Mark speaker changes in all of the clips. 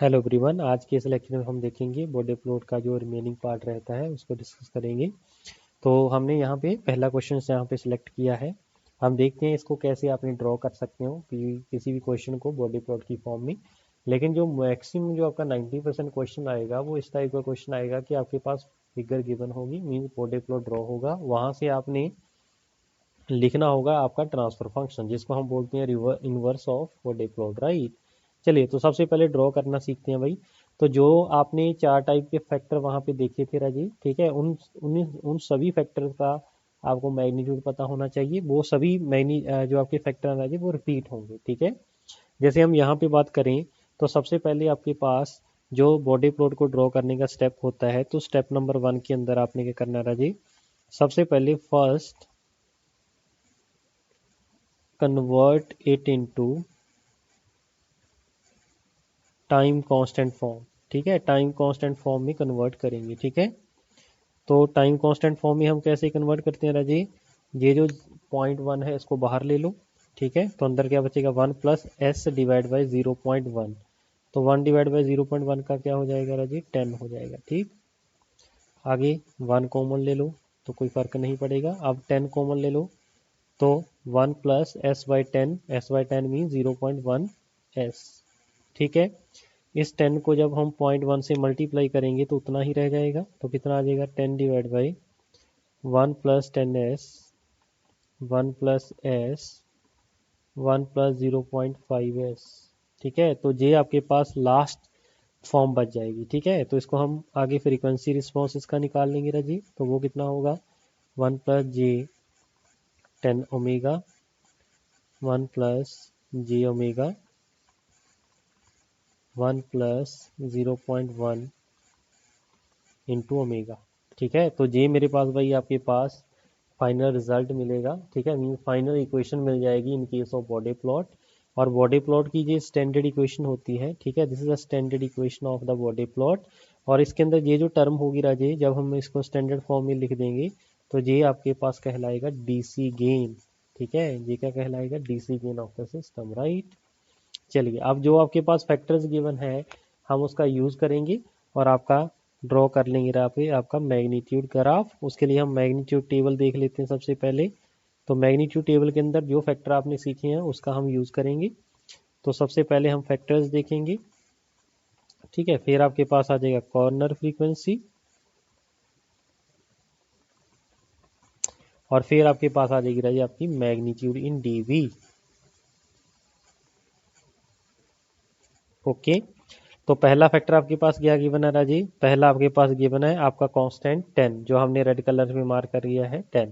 Speaker 1: Hello everyone, आज के इस लेक्चर में हम देखेंगे बॉडी प्लॉट का जो रिमेनिंग पार्ट रहता है उसको डिस्कस करेंगे। तो हमने यहाँ पे पहला क्वेश्चन यहाँ पे सिलेक्ट किया है। हम देखते हैं इसको कैसे आपने ड्रॉ कर सकते हो किसी भी क्वेश्चन को बॉडी प्लॉट की फॉर्म में। लेकिन जो मैक्सिमम जो आपका 90% क्वेश्चन आएगा वो इस टाइप का क्वेश्चन आएगा कि आपके पास फिगर गिवन होगी, मीन्स बॉडी प्लॉट ड्रॉ होगा, वहाँ से आपने लिखना होगा आपका ट्रांसफर फंक्शन, जिसको हम बोलते हैं inverse of body plot, right. चलिए, तो सबसे पहले ड्रॉ करना सीखते हैं भाई। तो जो आपने चार टाइप के फैक्टर वहाँ पे देखे थे राजी, ठीक है, उन सभी फैक्टर का आपको मैग्नीट्यूड पता होना चाहिए। वो सभी जो आपके फैक्टर हैं राजी वो रिपीट होंगे, ठीक है। जैसे हम यहाँ पे बात करें तो सबसे पहले आपके पास जो बॉडी प्लॉट को ड्रॉ करने का स्टेप होता है, तो स्टेप नंबर 1 के अंदर आपने क्या करना है राजी, सबसे पहले first convert it into time constant form, ठीक है। टाइम कांस्टेंट फॉर्म में कन्वर्ट करेंगे, ठीक है। तो टाइम कांस्टेंट फॉर्म में हम कैसे कन्वर्ट करते हैं राजी, ये जो .1 है इसको बाहर ले लो, ठीक है। तो अंदर क्या बचेगा, 1 प्लस एस डिवाइड बाई 0.1। तो 1 डिवाइड बाई 0.1 का क्या हो जाएगा राजी, 10 हो जाएगा, ठीक। आगे 1 कॉमन ले लो तो कोई फर्क नहीं पड़ेगा। अब 10 कॉमन ले लो तो 1 plus S by 10, S by 10 mean 0.1 S, ठीक है। इस 10 को जब हम 0.1 से मल्टीप्लाई करेंगे तो उतना ही रह जाएगा, तो कितना आ जाएगा, 10 divide by 1 plus 10s, 1 plus S, 1 plus 0.5s, ठीक है। तो ये आपके पास लास्ट फॉर्म बच जाएगी, ठीक है। तो इसको हम आगे फ्रीक्वेंसी रिस्पॉन्स इसका निकाल लेंगे राजी, तो वो कितना होगा, 1 plus J 10 omega, 1 plus j omega, 1 plus 0.1 into omega, ठीक है। तो ये मेरे पास भाई आपके पास फाइनल रिजल्ट मिलेगा, ठीक है, मीन फाइनल इक्वेशन मिल जाएगी in case of body plot. और बॉडी प्लॉट की ये स्टैंडर्ड इक्वेशन होती है, ठीक है, this is a standard equation of the body plot. और इसके अंदर ये जो टर्म होगी राजे, जब हम इसको स्टैंडर्ड फॉर्म में लिख देंगे तो ये आपके पास कहलाएगा डीसी गेन, ठीक है। ये क्या कहलाएगा, DC gain of the system, right. चलिए, अब जो आपके पास फैक्टर्स गिवन है हम उसका यूज करेंगे और आपका ड्रॉ कर लेंगे यहाँ पे आपका मैग्नीट्यूड ग्राफ। उसके लिए हम मैग्नीट्यूड टेबल देख लेते हैं सबसे पहले। तो मैग्नीट्यूड टेबल के अंदर जो फैक्टर आपने सीखे हैं उसका हम यूज करेंगे। तो सबसे पहले हम फैक्टर्स देखेंगे, ठीक है। फिर आपके पास आ जाएगा कॉर्नर फ्रीक्वेंसी, और फिर आपके पास आ जाएगी राजी आपकी मैग्नीट्यूड इन डीवी, ओके। तो पहला फैक्टर आपके पास क्या गिवन है राजी, पहला आपके पास गिवन है आपका कांस्टेंट 10, जो हमने रेड कलर में मार्क कर लिया है 10,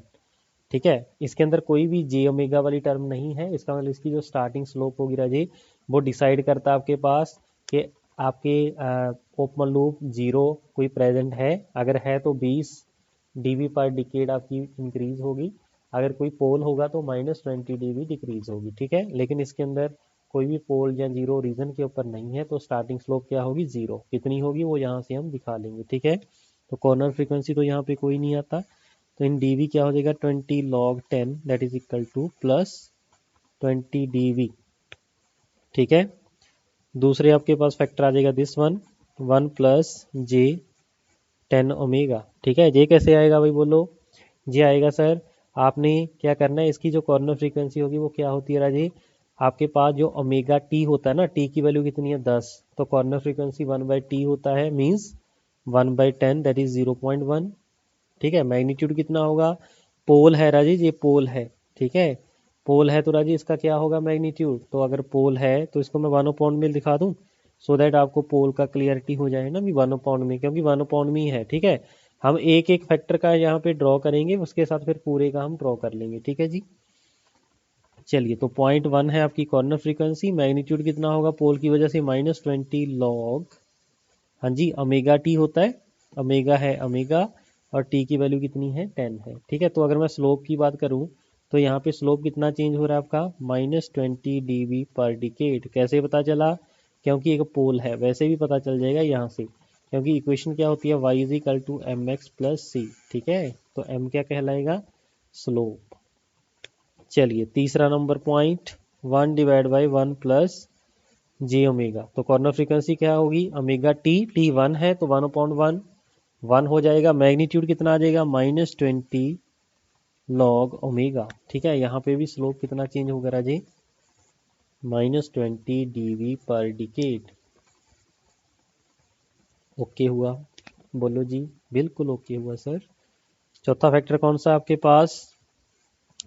Speaker 1: ठीक है। इसके अंदर कोई भी जे ओमेगा वाली टर्म नहीं है, इसका मतलब इसकी जो स्टार्टिंग स्लोप होगी राजी वो डिसाइड करता है आपके पास कि आपके ओपन लूप जीरो कोई प्रेजेंट है, अगर है तो 20 डीबी पर डिकेड आपकी इंक्रीज होगी, अगर कोई पोल होगा तो -20 डीबी डिक्रीज होगी, ठीक है। लेकिन इसके अंदर कोई भी पोल या जीरो रीजन के ऊपर नहीं है, तो स्टार्टिंग स्लोप क्या होगी, जीरो। कितनी होगी वो यहाँ से हम दिखा लेंगे, ठीक है। तो कॉर्नर फ्रीक्वेंसी तो यहाँ पे कोई नहीं आता, तो इन डीवी क्या हो जाएगा, 20 log 10 that is equal to plus 20 DV, ठीक है। दूसरे आपके पास फैक्टर आ जाएगा this one, 1 plus J 10 omega, ठीक है। ये कैसे आएगा भाई बोलो, ये आएगा सर, आपने क्या करना है, इसकी जो कॉर्नर फ्रीक्वेंसी होगी वो क्या होती है राजी, आपके पास जो ओमेगा टी होता है ना, टी की वैल्यू कितनी है 10, तो कॉर्नर फ्रीक्वेंसी 1/t होता है, मीन्स 1/10 दैट इज 0.1, ठीक है। मैग्नीट्यूड कितना होगा, पोल है राजी, ये पोल है, ठीक है। पोल है तो राजी इसका क्या होगा मैग्नीट्यूड, तो अगर पोल है तो इसको मैं 1/में दिखा दूं, सो दैट आपको पोल का क्लियरिटी हो जाए ना भी 1/में, क्योंकि 1/में ही है, ठीक है। हम एक एक फैक्टर का यहाँ पे ड्रॉ करेंगे, उसके साथ फिर पूरे का हम ड्रॉ कर लेंगे, ठीक है जी। चलिए, तो 0.1 है आपकी कॉर्नर फ्रीक्वेंसी, मैग्नीट्यूड कितना होगा पोल की वजह से, -20 log, हाँ जी, ओमेगा टी होता है, ओमेगा है ओमेगा, और टी की वैल्यू कितनी है 10 है, ठीक है। तो अगर मैं स्लोप की बात करूं तो यहाँ पे स्लोप कितना चेंज हो रहा है आपका, -20 डीबी पर डिकेड। कैसे पता चला, क्योंकि एक पोल है, वैसे भी पता चल जाएगा यहाँ से, क्योंकि इक्वेशन क्या होती है, y is equal to M x plus c, ठीक है। तो m क्या कहलाएगा, स्लोप। चलिए, तीसरा number point, 1 divide by 1 plus j omega. तो कॉर्नर फ्रीक्वेंसी क्या होगी, ओमेगा टी, टी 1 है तो 1/1 1 हो जाएगा। मैग्नीट्यूड कितना आ जाएगा, -20 लॉग ओमेगा। ठीक है, यहाँ पे भी स्लोप कितना चेंज होगा राजे, -20 dV पर डिकेड। ओके हुआ, बोलो जी, बिल्कुल ओके हुआ सर। चौथा फैक्टर कौन सा आपके पास,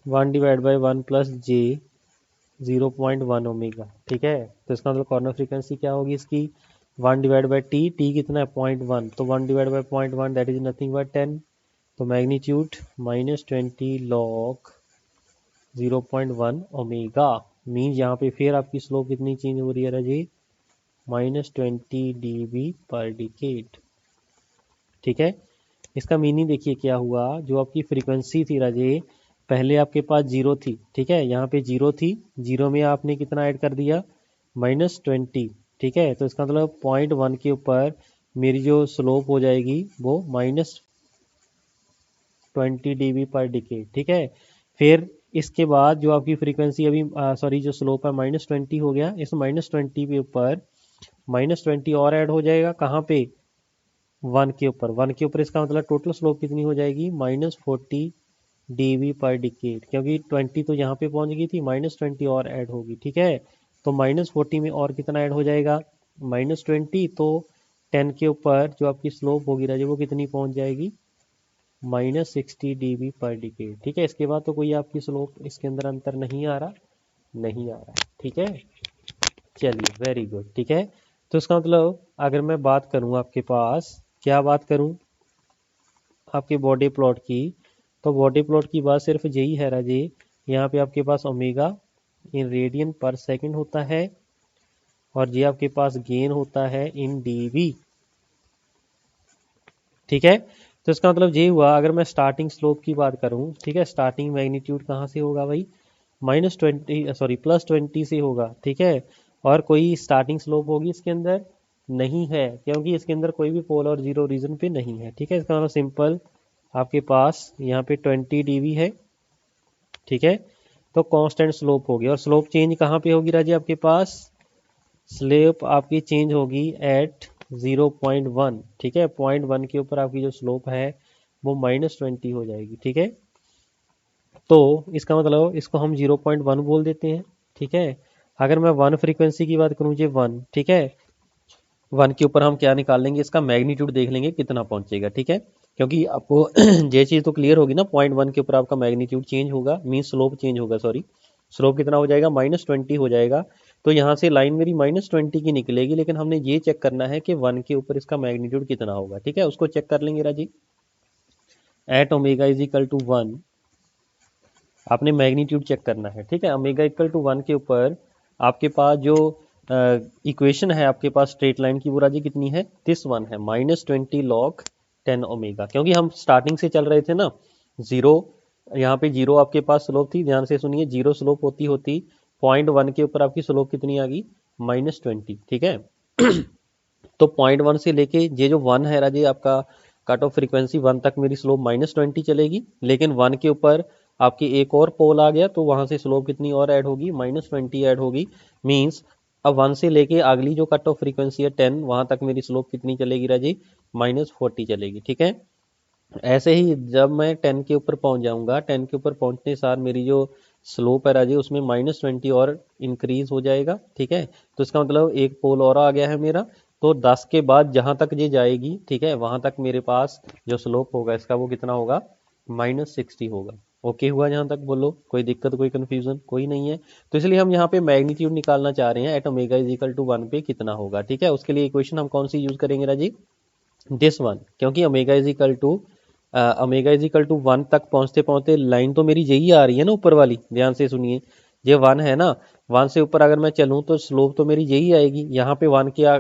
Speaker 1: 1/1 प्लस जे 0.1 ओमेगा। ठीक है, तो इसका मतलब कॉर्नर फ्रीक्वेंसी क्या होगी इसकी, 1/टी, टी कितना है 0.1, तो 1/0.1 दैट इज नथिंग बट 10। तो मैग्नीट्यूड -20 लॉग 0.1 ओमेगा। मीन यहाँ पे फिर आपकी स्लोप कितनी चेंज हो रही है राजी, -20 dV पर डिकेड। ठीक है, इसका मीनिंग देखिए क्या हुआ, जो आपकी फ्रीक्वेंसी थी राजे, पहले आपके पास जीरो थी। ठीक है, यहाँ पे जीरो थी, जीरो में आपने कितना ऐड कर दिया, -20। ठीक है, तो इसका मतलब 0.1 के ऊपर मेरी जो स्लोप हो जाएगी वो -20 dB पर डिकेड। ठीक है, फिर इसके बाद जो आपकी फ्रीक्वेंसी अभी सॉरी जो स्लोप है -20 हो गया, इस -20 के ऊपर -20 और ऐड हो जाएगा, कहाँ पे, 1 के ऊपर, 1 के ऊपर, इसका मतलब टोटल स्लोप कितनी हो जाएगी, -40 dV पर डिकेड, क्योंकि 20 तो यहाँ पे पहुंच गई थी, -20 और ऐड होगी। ठीक है, तो -40 में और कितना ऐड हो जाएगा, -20, तो 10 के ऊपर जो आपकी स्लोप होगी राजे वो कितनी पहुंच जाएगी, -60 dB पर डिकेड। ठीक है, इसके बाद तो कोई आपकी स्लोप इसके अंदर अंतर नहीं आ रहा, नहीं आ रहा। ठीक है, चलिए वेरी गुड। ठीक है, तो इसका मतलब अगर मैं बात करूं आपके पास, क्या बात करूं आपके बॉडी प्लॉट की, तो बॉडी प्लॉट की बात सिर्फ यही है राजे, यहाँ पे आपके पास ओमेगा इन रेडियन पर सेकंड होता है और ये आपके पास गेन होता है इन डीवी। ठीक है, तो इसका मतलब ये हुआ, अगर मैं स्टार्टिंग स्लोप की बात करूं, ठीक है, स्टार्टिंग मैग्नीट्यूड कहाँ से होगा भाई, +20 से होगा। ठीक है, और कोई स्टार्टिंग स्लोप होगी इसके अंदर नहीं है, क्योंकि इसके अंदर कोई भी पोल और जीरो रीजन पे नहीं है। ठीक है, इसका मतलब सिंपल आपके पास यहाँ पे 20 dB है। ठीक है, तो कांस्टेंट स्लोप होगी, और स्लोप चेंज कहाँ पे होगी राजी आपके पास, स्लोप आपकी चेंज होगी एट 0.1। ठीक है, 0.1 के ऊपर आपकी जो स्लोप है वो -20 हो जाएगी। ठीक है, तो इसका मतलब इसको हम 0.1 बोल देते हैं। ठीक है, अगर मैं 1 फ्रीक्वेंसी की बात करूँ, ये 1, ठीक है, 1 के ऊपर हम क्या निकाल लेंगे, इसका मैग्नीट्यूड देख लेंगे कितना पहुंचेगा। ठीक है, क्योंकि आपको ये चीज़ तो क्लियर होगी ना, 0.1 के ऊपर आपका मैग्नीट्यूड चेंज होगा, मीन स्लोप चेंज होगा, सॉरी स्लोप कितना हो जाएगा, -20 हो जाएगा। तो यहाँ से लाइन मेरी -20 की निकलेगी, लेकिन हमने ये चेक करना है कि 1 के ऊपर इसका मैग्नीट्यूड कितना होगा। ठीक है, उसको चेक कर लेंगे Raji, at omega is equal to 1 आपने मैग्नीट्यूड चेक करना है। ठीक है, ओमेगा इक्वल टू 1 के ऊपर आपके पास जो इक्वेशन है आपके पास स्ट्रेट लाइन की, वो राजी कितनी है, दिस वन है, -20 लॉग 10 ओमेगा, क्योंकि हम स्टार्टिंग से चल रहे थे ना, जीरो, यहाँ पे जीरो आपके पास स्लोप थी, ध्यान से सुनिए, जीरो स्लोप होती होती 0.1 के ऊपर आपकी स्लोप कितनी आ गई, -20। ठीक है, तो 0.1 से लेके ये जो 1 है राजे आपका कट ऑफ फ्रीक्वेंसी 1 तक मेरी स्लोप -20 चलेगी, लेकिन 1 के ऊपर आपकी एक और पोल आ गया तो वहां से स्लोप कितनी और ऐड होगी, -20 ऐड होगी। मींस अब 1 से लेके अगली जो कट ऑफ फ्रीक्वेंसी है 10, वहां तक मेरी स्लोप कितनी चलेगी राजी, -40 चलेगी। ठीक है, ऐसे ही जब मैं 10 के ऊपर पहुंच जाऊंगा, 10 के ऊपर पहुंचने सार मेरी जो स्लोप है राजी उसमें -20 और इंक्रीज हो जाएगा। ठीक है, तो इसका मतलब एक पोल और आ गया है मेरा, तो 10 के बाद जहां तक ये जाएगी, ठीक है, वहां तक मेरे पास जो स्लोप होगा इसका वो कितना होगा, -60 होगा। ओके हुआ जहां तक, बोलो कोई दिक्कत, कोई कंफ्यूजन, कोई नहीं है। तो इसलिए हम यहाँ पे मैग्नीट्यूड निकालना चाह रहे हैं, at omega is equal to 1 पे कितना होगा। ठीक है, उसके लिए इक्वेशन हम कौन सी यूज करेंगे राजी, दिस वन, क्योंकि ओमेगा इज इक्वल टू 1 तक पहुंचते पहुंचते लाइन तो मेरी यही आ रही है ना ऊपर वाली, ध्यान से सुनिए, ये 1 है ना, 1 से ऊपर अगर मैं चलूं तो स्लोप तो मेरी यही आएगी, यहाँ पे 1 के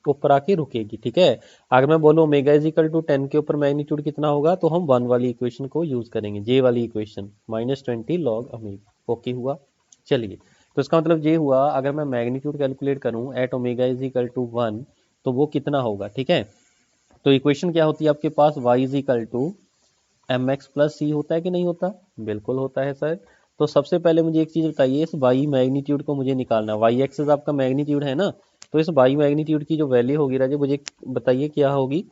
Speaker 1: ऊपर आके रुकेगी। ठीक है, अगर मैं बोलूं ओमेगा इज इक्वल टू 10 के ऊपर मैग्नीट्यूड कितना होगा, तो हम 1 वाली इक्वेशन को यूज करेंगे, जे वाली इक्वेशन, -20 लॉग ओमेगा। ओके हुआ, चलिए, तो इसका मतलब ये हुआ, अगर मैं मैग्नीट्यूड कैलकुलेट करूं at omega is equal to 1, तो वो कितना होगा। ठीक है, तो इक्वेशन क्या होती है आपके पास, y is equal to M x plus c होता है कि नहीं होता, बिल्कुल होता है सर। तो सबसे पहले मुझे एक चीज़ बताइए, इस वाई मैग्नीट्यूड को मुझे निकालना, वाई एक्सिस आपका मैग्नीट्यूड है ना, तो इस वाई मैग्नीट्यूड की जो वैल्यू होगी राजे मुझे बताइए क्या होगी।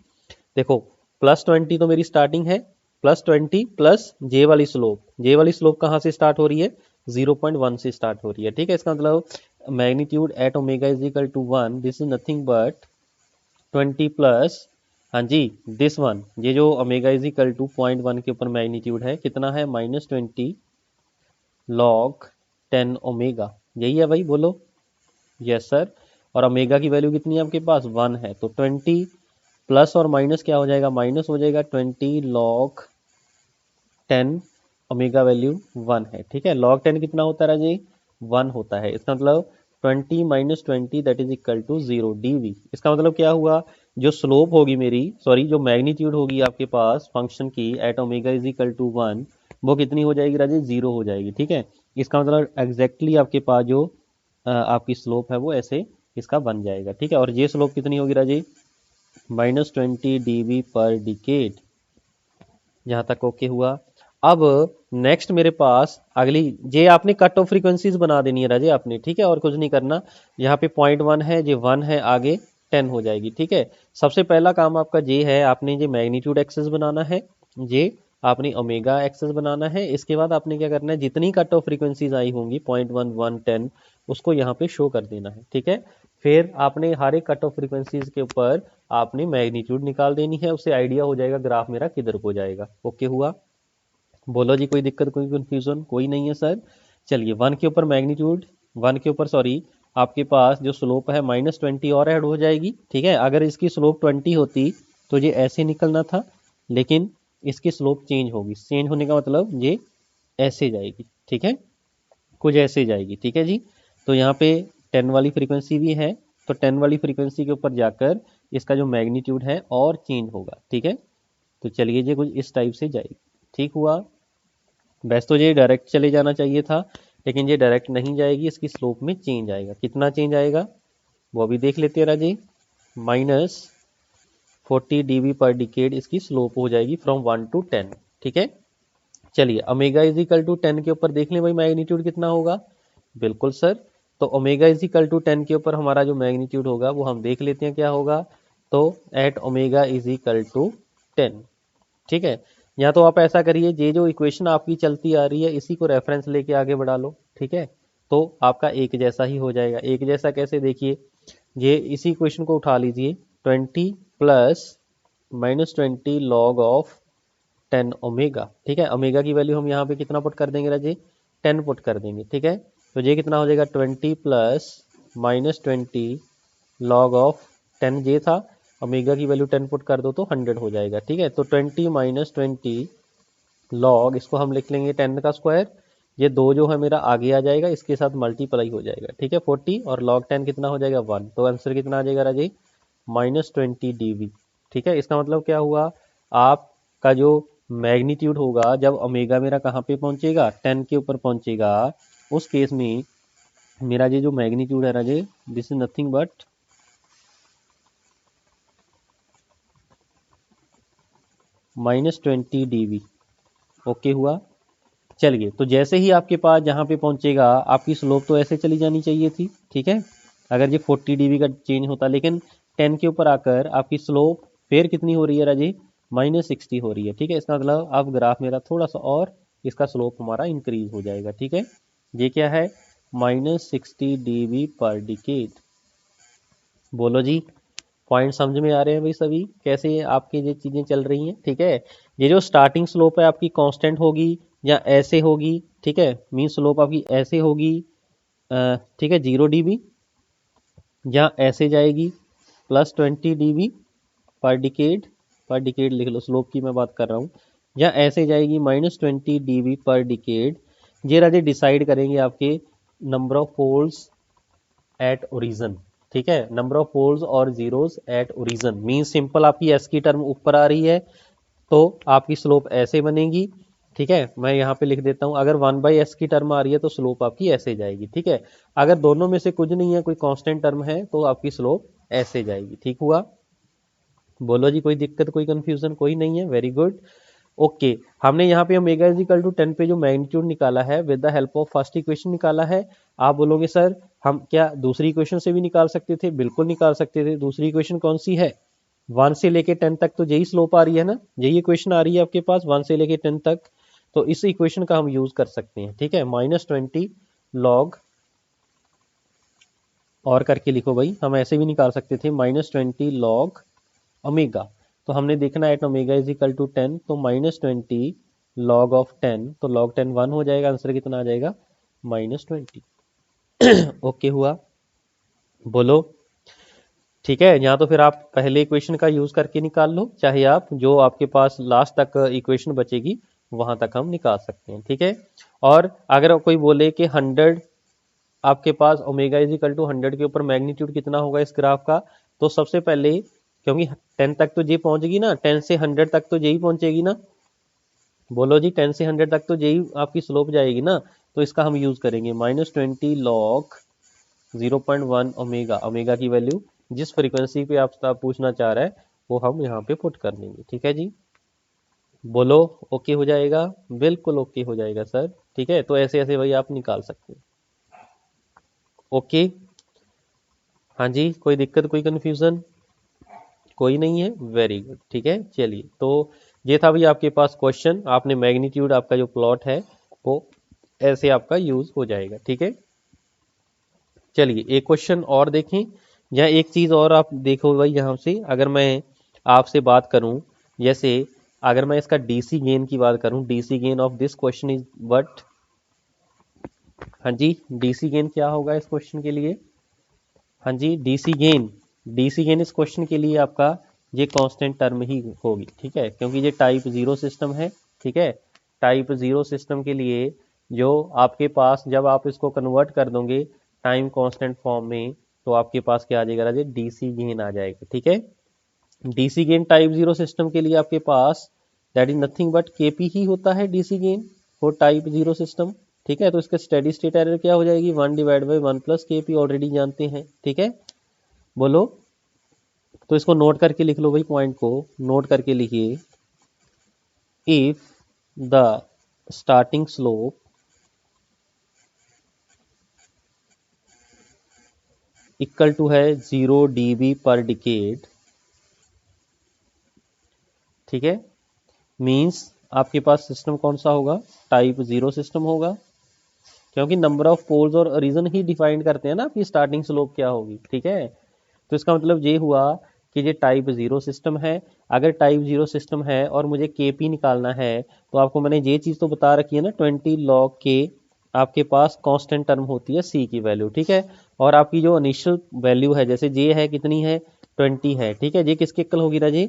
Speaker 1: देखो +20 तो मेरी स्टार्टिंग है, +20 प्लस जे वाली स्लोप, जे वाली स्लोप कहाँ से स्टार्ट हो रही है, 0.1 से स्टार्ट हो रही है। ठीक है, इसका मतलब magnitude at omega is equal to 1, this is nothing but 20 plus, हाँ जी, दिस वन, ये जो ओमेगा इज इक्वल टू 0.1 के ऊपर मैग्नीट्यूड है कितना है, -20 log 10 ओमेगा, यही है भाई, बोलो। Yes sir. और ओमेगा की वैल्यू कितनी है आपके पास, 1 है, तो 20 प्लस और माइनस क्या हो जाएगा, माइनस हो जाएगा 20 log 10, ओमेगा वैल्यू 1 है। ठीक है, log 10 कितना होता है राजे, 1 होता है। इसका मतलब 20 minus 20 that is equal to 0 dv। इसका मतलब क्या हुआ, जो स्लोप होगी मेरी, सॉरी जो मैग्नीट्यूड होगी आपके पास फंक्शन की at omega is equal to 1, वो कितनी हो जाएगी राजे, 0 हो जाएगी। ठीक है, इसका मतलब एग्जैक्टली आपके पास जो आपकी स्लोप है वो ऐसे इसका बन जाएगा। ठीक है, और ये स्लोप कितनी होगी राजे, -20 dv पर डिकेड। यहाँ तक ओके हुआ। अब नेक्स्ट मेरे पास अगली, ये आपने कट ऑफ फ्रीक्वेंसीज बना देनी है राजे आपने, ठीक है, और कुछ नहीं करना। यहाँ पे 0.1 है, ये 1 है, आगे 10 हो जाएगी। ठीक है, सबसे पहला काम आपका ये है, आपने ये मैग्नीट्यूड एक्सेस बनाना है, ये आपने ओमेगा एक्सेस बनाना है। इसके बाद आपने क्या करना है, जितनी कट ऑफ फ्रीक्वेंसीज आई होंगी 0.1, 1, 10, उसको यहाँ पे शो कर देना है। ठीक है, फिर आपने हर एक कट ऑफ फ्रीक्वेंसीज के ऊपर आपने मैग्नीट्यूड निकाल देनी है, उससे आइडिया हो जाएगा ग्राफ मेरा किधर को जाएगा। ओके हुआ, बोलो जी, कोई दिक्कत कोई कंफ्यूजन कोई नहीं है सर। चलिए 1 के ऊपर मैग्नीट्यूड, 1 के ऊपर सॉरी आपके पास जो स्लोप है -20 और ऐड हो जाएगी। ठीक है, अगर इसकी स्लोप 20 होती तो ये ऐसे निकलना था, लेकिन इसकी स्लोप चेंज होगी, चेंज होने का मतलब ये ऐसे जाएगी। ठीक है, कुछ ऐसे जाएगी। ठीक है जी, तो यहाँ पे 10 वाली फ्रीक्वेंसी भी है, तो 10 वाली फ्रीक्वेंसी के ऊपर जाकर इसका जो मैग्नीट्यूड है और चेंज होगा। ठीक है, तो चलिए ये कुछ इस टाइप से जाएगी। ठीक हुआ, वैसे तो ये डायरेक्ट चले जाना चाहिए था, लेकिन ये डायरेक्ट नहीं जाएगी, इसकी स्लोप में चेंज आएगा। कितना चेंज आएगा वो भी देख लेते हैं राजे, -40 dB पर डिकेड इसकी स्लोप हो जाएगी फ्रॉम 1 to 10। ठीक है, चलिए ओमेगा इज इक्वल टू 10 के ऊपर देख लें भाई मैग्नीट्यूड कितना होगा। बिल्कुल सर, तो ओमेगा इज इक्वल टू 10 के ऊपर हमारा जो मैग्नीट्यूड होगा वो हम देख लेते हैं क्या होगा। तो at omega is equal to 10। ठीक है, या तो आप ऐसा करिए, ये जो इक्वेशन आपकी चलती आ रही है इसी को रेफरेंस लेके आगे बढ़ा लो। ठीक है, तो आपका एक जैसा ही हो जाएगा। एक जैसा कैसे, देखिए ये इसी इक्वेशन को उठा लीजिए, 20 प्लस -20 log ऑफ 10 ओमेगा। ठीक है, ओमेगा की वैल्यू हम यहाँ पे कितना पुट कर देंगे राजे, 10 पुट कर देंगे। ठीक है, तो ये कितना हो जाएगा, 20 प्लस -20 log ऑफ 10 ये था, ओमेगा की वैल्यू 10 पुट कर दो तो 100 हो जाएगा। ठीक है, तो 20 माइनस 20 लॉग, इसको हम लिख लेंगे 10 का स्क्वायर, ये 2 जो है मेरा आगे आ जाएगा, इसके साथ मल्टीप्लाई हो जाएगा। ठीक है, 40 और log 10 कितना हो जाएगा 1, तो आंसर कितना आ जाएगा राजे, -20 dV। ठीक है, इसका मतलब क्या हुआ, आपका जो मैग्नीट्यूड होगा जब ओमेगा मेरा कहाँ पे पहुंचेगा, 10 के ऊपर पहुंचेगा, उस केस में मेरा ये जो मैग्नीट्यूड है Raje, this is nothing but -20 dV। Okay हुआ, चलिए तो जैसे ही आपके पास जहाँ पे पहुंचेगा, आपकी स्लोप तो ऐसे चली जानी चाहिए थी। ठीक है, अगर ये 40 dB का चेंज होता, लेकिन 10 के ऊपर आकर आपकी स्लोप फिर कितनी हो रही है राजी, -60 हो रही है। ठीक है, इसका मतलब अब ग्राफ मेरा थोड़ा सा और इसका स्लोप हमारा इंक्रीज हो जाएगा। ठीक है, ये क्या है, -60 dB पर डिकेड। बोलो जी, पॉइंट समझ में आ रहे हैं भाई सभी, कैसे आपकी ये चीज़ें चल रही हैं। ठीक है, ये जो स्टार्टिंग स्लोप है आपकी कांस्टेंट होगी या ऐसे होगी। ठीक है, मीन स्लोप आपकी ऐसे होगी, ठीक है, 0 dB, या ऐसे जाएगी +20 dB पर डिकेड, पर डिकेड लिख लो, स्लोप की मैं बात कर रहा हूँ, या ऐसे जाएगी -20 dB पर डिकेड। ये राजे डिसाइड करेंगे आपके number of poles at origin. ठीक है, नंबर ऑफ पोल्स और zeros at origin, mean simple आपकी एस की टर्म ऊपर आ रही है तो आपकी स्लोप ऐसे बनेगी। ठीक है, मैं यहाँ पे लिख देता हूँ, अगर 1/s की टर्म आ रही है तो स्लोप आपकी ऐसे जाएगी। ठीक है, अगर दोनों में से कुछ नहीं है, कोई कांस्टेंट टर्म है, तो आपकी स्लोप ऐसे जाएगी। ठीक हुआ, बोलो जी, कोई दिक्कत कोई कंफ्यूजन कोई नहीं है, वेरी गुड। ओके हमने यहाँ पे ओमेगा इज इक्वल टू 10 पे जो मैग्नीट्यूड निकाला है with the help of first equation निकाला है। आप बोलोगे सर हम क्या दूसरी इक्वेशन से भी निकाल सकते थे? बिल्कुल निकाल सकते थे। दूसरी इक्वेशन कौन सी है? 1 से लेके 10 तक तो यही स्लोप आ रही है ना, यही इक्वेशन आ रही है आपके पास 1 से लेके 10 तक, तो इस इक्वेशन का हम यूज कर सकते हैं। ठीक है, -20 लॉग, और करके लिखो भाई, हम ऐसे भी निकाल सकते थे -20 लॉग ओमेगा। तो हमने देखना है ओमेगा इज इक्वल टू 10, तो -20 लॉग ऑफ 10, तो लॉग 10 1 हो जाएगा, आंसर कितना आ जाएगा -20। ओके हुआ, बोलो। ठीक है, यहाँ तो फिर आप पहले इक्वेशन का यूज करके निकाल लो, चाहे आप जो आपके पास लास्ट तक इक्वेशन बचेगी वहां तक हम निकाल सकते हैं। ठीक है, और अगर कोई बोले कि 100 आपके पास ओमेगा इज इक्वल टू 100 के ऊपर मैग्नीट्यूड कितना होगा इस ग्राफ का, तो सबसे पहले क्योंकि 10 तक तो जे पहुंचेगी ना, 10 से 100 तक तो जे ही पहुंचेगी ना, बोलो जी 10 से 100 तक तो जे ही आपकी स्लोप जाएगी ना, तो इसका हम यूज करेंगे -20 लॉग 0.1 ओमेगा, ओमेगा की वैल्यू जिस फ्रीक्वेंसी पे आप पूछना चाह रहे हैं वो हम यहाँ पे पुट कर देंगे। ठीक है जी, बोलो ओके हो जाएगा, बिल्कुल ओके हो जाएगा सर। ठीक है, तो ऐसे ऐसे वही आप निकाल सकते हैं। ओके, हाँ जी, कोई दिक्कत कोई कंफ्यूजन? कोई नहीं है, वेरी गुड। ठीक है, चलिए, तो ये था भाई आपके पास क्वेश्चन, आपने मैग्नीट्यूड आपका जो प्लॉट है वो ऐसे आपका यूज हो जाएगा। ठीक है, चलिए एक क्वेश्चन और देखें, या एक चीज और आप देखो भाई यहाँ से, अगर मैं आपसे बात करूं, जैसे अगर मैं इसका डीसी गेन की बात करूं, DC gain of this question is what? हाँ जी, डीसी गेन क्या होगा इस क्वेश्चन के लिए? हाँ जी, डीसी गेन इस क्वेश्चन के लिए आपका ये कांस्टेंट टर्म ही होगी। ठीक है, क्योंकि ये टाइप 0 सिस्टम है। ठीक है, टाइप 0 सिस्टम के लिए जो आपके पास जब आप इसको कन्वर्ट कर दोगे टाइम कांस्टेंट फॉर्म में, तो आपके पास क्या आ जाएगा राजे? डीसी गेन आ जाएगा। ठीक है, डीसी गेन टाइप 0 सिस्टम के लिए आपके पास that is nothing but KP ही होता है DC gain for type 0 system. ठीक है, तो इसका स्टेडी स्टेट एरर क्या हो जाएगी? 1 divide by 1 plus KP, already जानते हैं। ठीक है, बोलो, तो इसको नोट करके लिख लो भाई, पॉइंट को नोट करके लिखिए। If the starting slope equal to है 0 dB पर डिकेड, ठीक है, मींस आपके पास सिस्टम कौन सा होगा? टाइप 0 सिस्टम होगा, क्योंकि नंबर ऑफ पोल्स और रीजन ही डिफाइन करते हैं ना आपकी स्टार्टिंग स्लोप क्या होगी। ठीक है, तो इसका मतलब ये हुआ कि ये टाइप 0 सिस्टम है। अगर टाइप 0 सिस्टम है और मुझे केपी निकालना है, तो आपको मैंने ये चीज़ तो बता रखी है ना, 20 लॉग के आपके पास कांस्टेंट टर्म होती है सी की वैल्यू। ठीक है, और आपकी जो इनिशियल वैल्यू है, जैसे जे है कितनी है? 20 है। ठीक है, ये किसके इक्वल होगी राजे?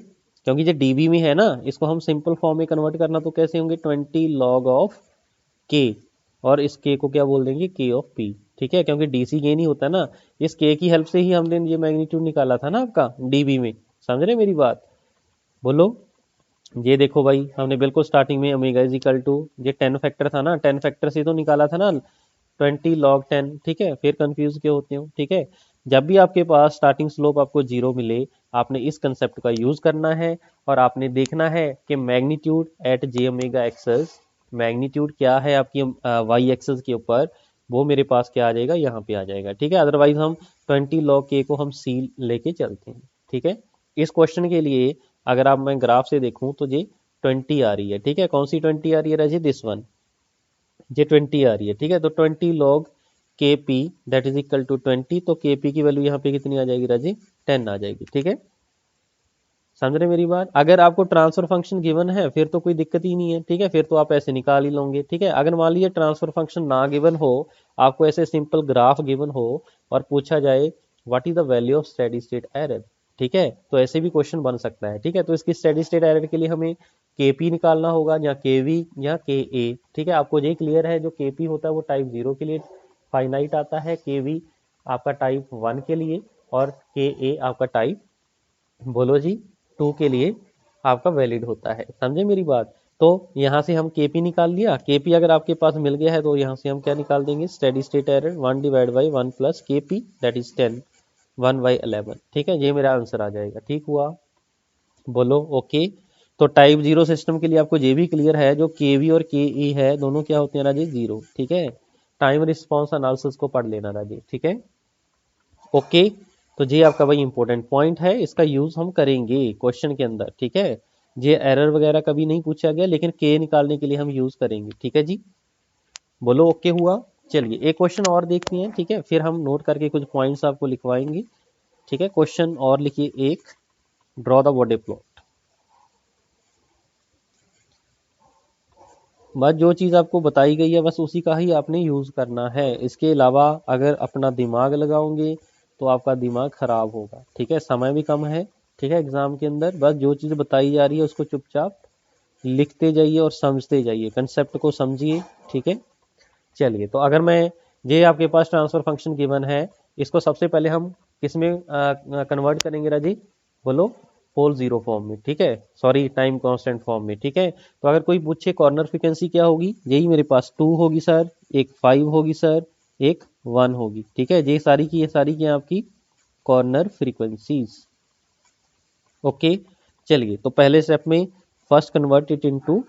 Speaker 1: क्योंकि ये डीबी में है ना, इसको हम सिंपल फॉर्म में कन्वर्ट करना, तो कैसे होंगे? 20 लॉग ऑफ के, और इस के को क्या बोल देंगे? के ऑफ पी। ठीक है, क्योंकि डीसी गेन ही होता है ना, इस के की हेल्प से ही हमने ये मैग्नीट्यूड निकाला था ना आपका डीबी में। समझ रहे मेरी बात? बोलो, ये देखो भाई, हमने बिल्कुल स्टार्टिंग में ओमेगा इज इक्वल टू ये 10 फैक्टर था ना, 10 फैक्टर से तो निकाला था ना 20 लॉग 10। ठीक है, फिर कंफ्यूज क्यों होते हो? ठीक है, जब भी आपके पास स्टार्टिंग स्लोप आपको जीरो मिले, आपने इस कंसेप्ट का यूज करना है, और आपने देखना है कि मैग्नीट्यूड एट जे ओमेगा एक्सेस, मैग्नीट्यूड क्या है आपकी वाई एक्सेस के ऊपर, वो मेरे पास क्या आ जाएगा? यहाँ पे आ जाएगा। ठीक है, अदरवाइज हम 20 लॉग के को हम सी लेके चलते हैं। ठीक है, इस क्वेश्चन के लिए अगर आप मैं ग्राफ से देखूं तो ये 20 आ रही है। ठीक है, कौन सी 20 आ रही है राजे? दिस वन, ये 20 आ रही है। ठीक है, तो 20 log K P that is equal to 20, तो के पी की वैल्यू यहाँ पे कितनी आ जाएगी राजी? 10 आ जाएगी। ठीक है, समझ रहे मेरी बात? अगर आपको ट्रांसफर फंक्शन गिवन है फिर तो कोई दिक्कत ही नहीं है। ठीक है, फिर तो आप ऐसे निकाल ही लोगे। ठीक है, अगर मान लीजिए ट्रांसफर फंक्शन ना गिवन हो, आपको ऐसे सिंपल ग्राफ गिवन हो और पूछा जाए what is the value of steady state error, ठीक है, तो ऐसे भी क्वेश्चन बन सकता है। ठीक है, तो इसकी स्टेडी स्टेट एरर के लिए हमें के पी निकालना होगा, या के वी या के ए। ठीक है, आपको ये क्लियर है, जो के पी होता है वो टाइप 0 के लिए फाइनाइट आता है, के वी आपका टाइप 1 के लिए, और के ए आपका टाइप, बोलो जी, 2 के लिए आपका वैलिड होता है। समझे मेरी बात? तो यहाँ से हम केपी निकाल लिया, केपी अगर आपके पास मिल गया है तो यहाँ से हम क्या निकाल देंगे? Steady state error 1 divide by 1 plus KP that is 10, 1 by 11। ठीक है, ये मेरा आंसर आ जाएगा। ठीक हुआ, बोलो ओके। तो टाइप जीरो सिस्टम के लिए आपको ये भी क्लियर है, जो के वी और के ई है दोनों क्या होते हैं राजे, जीरो। ठीक है, टाइम रिस्पॉन्स एनालिसिस को पढ़ लेना राजे। ठीक है, ओके। तो ये आपका भाई इंपॉर्टेंट पॉइंट है, इसका यूज हम करेंगे क्वेश्चन के अंदर। ठीक है, ये एरर वगैरह कभी नहीं पूछा गया, लेकिन के निकालने के लिए हम यूज करेंगे। ठीक है जी, बोलो ओके हुआ। चलिए एक क्वेश्चन और देखते हैं। ठीक है, फिर हम नोट करके कुछ पॉइंट्स आपको लिखवाएंगे। ठीक है, क्वेश्चन और लिखिए एक, ड्रॉ द बॉडी प्लॉट। बस जो चीज़ आपको बताई गई है बस उसी का ही आपने यूज़ करना है। इसके अलावा अगर अपना दिमाग लगाओगे तो आपका दिमाग खराब होगा। ठीक है, समय भी कम है। ठीक है, एग्जाम के अंदर बस जो चीज़ बताई जा रही है उसको चुपचाप लिखते जाइए और समझते जाइए, कंसेप्ट को समझिए। ठीक है, चलिए तो अगर मैं, ये आपके पास ट्रांसफर फंक्शन गिवन है, इसको सबसे पहले हम किस में कन्वर्ट करेंगे राजी, बोलो, पोल जीरो फॉर्म में। ठीक है, सॉरी टाइम कांस्टेंट फॉर्म में। ठीक है, तो अगर कोई पूछे कॉर्नर फ्रीक्वेंसी क्या होगी, यही मेरे पास 2 होगी सर, एक 5 होगी सर, एक 1 होगी। ठीक है, ये सारी की आपकी कॉर्नर फ्रीक्वेंसीज। ओके, चलिए तो पहले स्टेप में first convert it into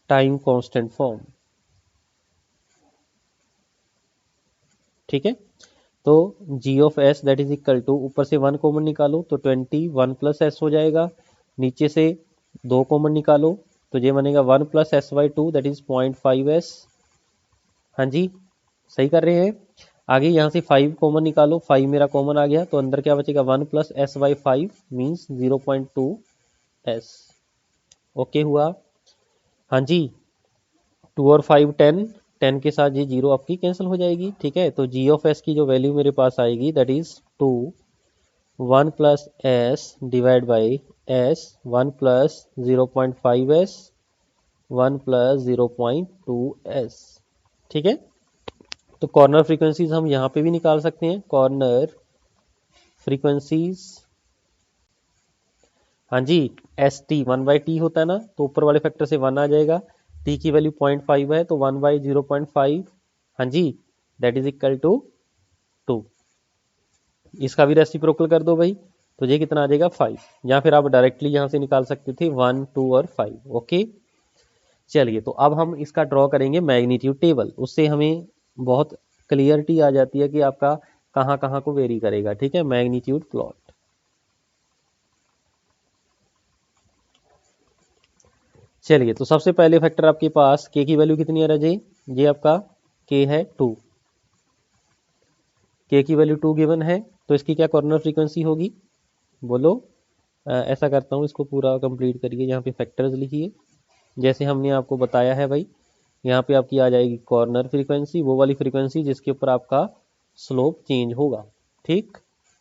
Speaker 1: time constant form. ठीक है, तो G of S that is equal to, ऊपर से 1 कॉमन निकालो तो 20, 1 प्लस एस हो जाएगा। नीचे से 2 कॉमन निकालो तो ये बनेगा 1 plus S by two that is 0.5 S. हाँ जी, सही कर रहे हैं। आगे यहाँ से 5 कॉमन निकालो, 5 मेरा कॉमन आ गया तो अंदर क्या बचेगा, 1 plus S by 5 means 0.2 S. Okay हुआ। हाँ जी, 2 और 5 10, 10 के साथ ये जीरो आपकी कैंसिल हो जाएगी। ठीक है, तो जी ऑफ एस की जो वैल्यू मेरे पास आएगी that is 2, 1 plus S divide by S, 1 plus 0.5 S, 1 plus 0.2 S. ठीक है, तो कॉर्नर फ्रीक्वेंसीज हम यहाँ पे भी निकाल सकते हैं, कॉर्नर फ्रीक्वेंसीज। हाँ जी, एस टी 1/t होता है ना, तो ऊपर वाले फैक्टर से 1 आ जाएगा। टी की वैल्यू 0.5 है तो 1/0.5। हाँ जी, दैट इज इक्वल टू 2। इसका भी रेसिप्रोकल कर दो भाई, तो ये कितना आ जाएगा 5, या फिर आप डायरेक्टली यहाँ से निकाल सकते थे 1, 2 और 5। ओके, चलिए तो अब हम इसका ड्रॉ करेंगे मैग्नीट्यूड टेबल, उससे हमें बहुत क्लियरिटी आ जाती है कि आपका कहाँ कहाँ को वेरी करेगा। ठीक है, मैग्नीट्यूड प्लॉट। चलिए तो सबसे पहले फैक्टर आपके पास के की वैल्यू कितनी है राजे, ये आपका के है 2, के की वैल्यू 2 गिवन है, तो इसकी क्या कॉर्नर फ्रीक्वेंसी होगी, बोलो। ऐसा करता हूँ, इसको पूरा कंप्लीट करिए, यहाँ पे फैक्टर्स लिखिए जैसे हमने आपको बताया है भाई। यहाँ पे आपकी आ जाएगी कॉर्नर फ्रीक्वेंसी, वो वाली फ्रीक्वेंसी जिसके ऊपर आपका स्लोप चेंज होगा। ठीक,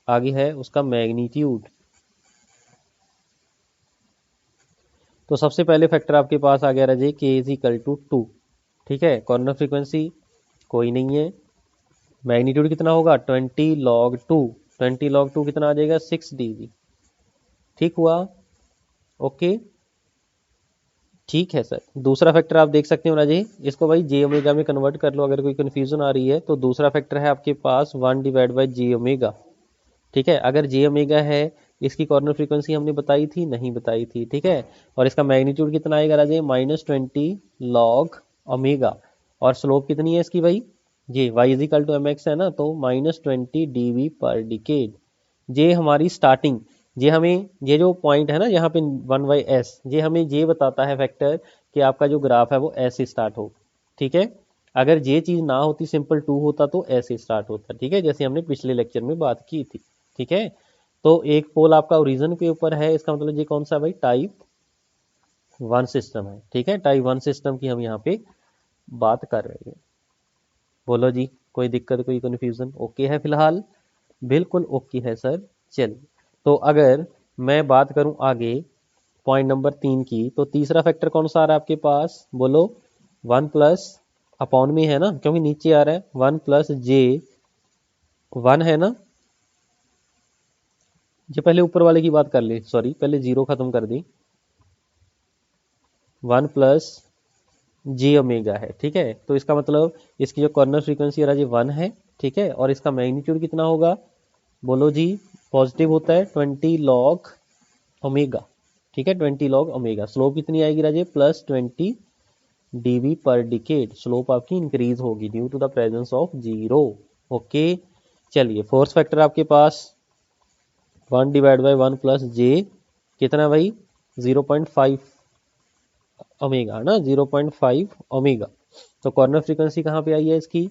Speaker 1: आगे है उसका मैग्नीट्यूड। तो सबसे पहले फैक्टर आपके पास आ गया राजे, के इज इक्वल टू 2। ठीक है, कॉर्नर फ्रीक्वेंसी कोई नहीं है, मैग्नीट्यूड कितना होगा 20 log 2, 20 log 2 कितना आ जाएगा 6 dB। ठीक हुआ, ओके, ठीक है सर। दूसरा फैक्टर आप देख सकते हो राजे, इसको भाई जे ओमेगा में कन्वर्ट कर लो अगर कोई कन्फ्यूजन आ रही है। तो दूसरा फैक्टर है आपके पास 1 डिवाइड बाई जे ओमेगा। ठीक है, अगर जे ओमेगा है, इसकी कॉर्नर फ्रीक्वेंसी हमने बताई थी, नहीं बताई थी। ठीक है, और इसका मैग्नीट्यूड कितना आएगा राजे, -20 log ओमेगा। और स्लोप कितनी है इसकी भाई, ये y is equal to M X है ना, तो -20 dB पर डिकेड। ये हमारी स्टार्टिंग, ये हमें, ये जो पॉइंट है ना यहाँ पे 1/s, ये हमें ये बताता है फैक्टर कि आपका जो ग्राफ है वो ऐसे स्टार्ट हो। ठीक है, अगर ये चीज़ ना होती, सिंपल 2 होता तो ऐसे स्टार्ट होता। ठीक है, जैसे हमने पिछले लेक्चर में बात की थी। ठीक है, तो एक पोल आपका ओरिजिन के ऊपर है, इसका मतलब ये कौन सा भाई, टाइप 1 सिस्टम है। ठीक है, टाइप 1 सिस्टम की हम यहाँ पे बात कर रहे हैं। बोलो जी, कोई दिक्कत, कोई कन्फ्यूजन, ओके है फिलहाल, बिल्कुल ओके है सर। चलिए, तो अगर मैं बात करूं आगे पॉइंट नंबर 3 की, तो तीसरा फैक्टर कौन सा आ रहा है आपके पास, बोलो। 1 प्लस अपॉन में है ना, क्योंकि नीचे आ रहा है 1 प्लस जे 1 है ना। जो पहले ऊपर वाले की बात कर ले, सॉरी पहले जीरो खत्म कर दी, 1 प्लस जे ओमेगा है। ठीक है, तो इसका मतलब इसकी जो कॉर्नर फ्रीक्वेंसी है 1 है। ठीक है, और इसका मैग्नीट्यूड कितना होगा, बोलो जी, पॉजिटिव होता है 20 लॉग ओमेगा, ठीक है 20 लॉग ओमेगा। स्लोप कितनी आएगी Raje, plus 20 dV per decade. Slope आपकी इंक्रीज होगी due to the presence of zero. Okay, चलिए फोर्थ फैक्टर आपके पास 1 डिवाइड बाई 1 प्लस जे, कितना भाई 0.5 ओमेगा ना, 0.5 ओमेगा। तो कॉर्नर फ्रीक्वेंसी कहाँ पे आई है इसकी,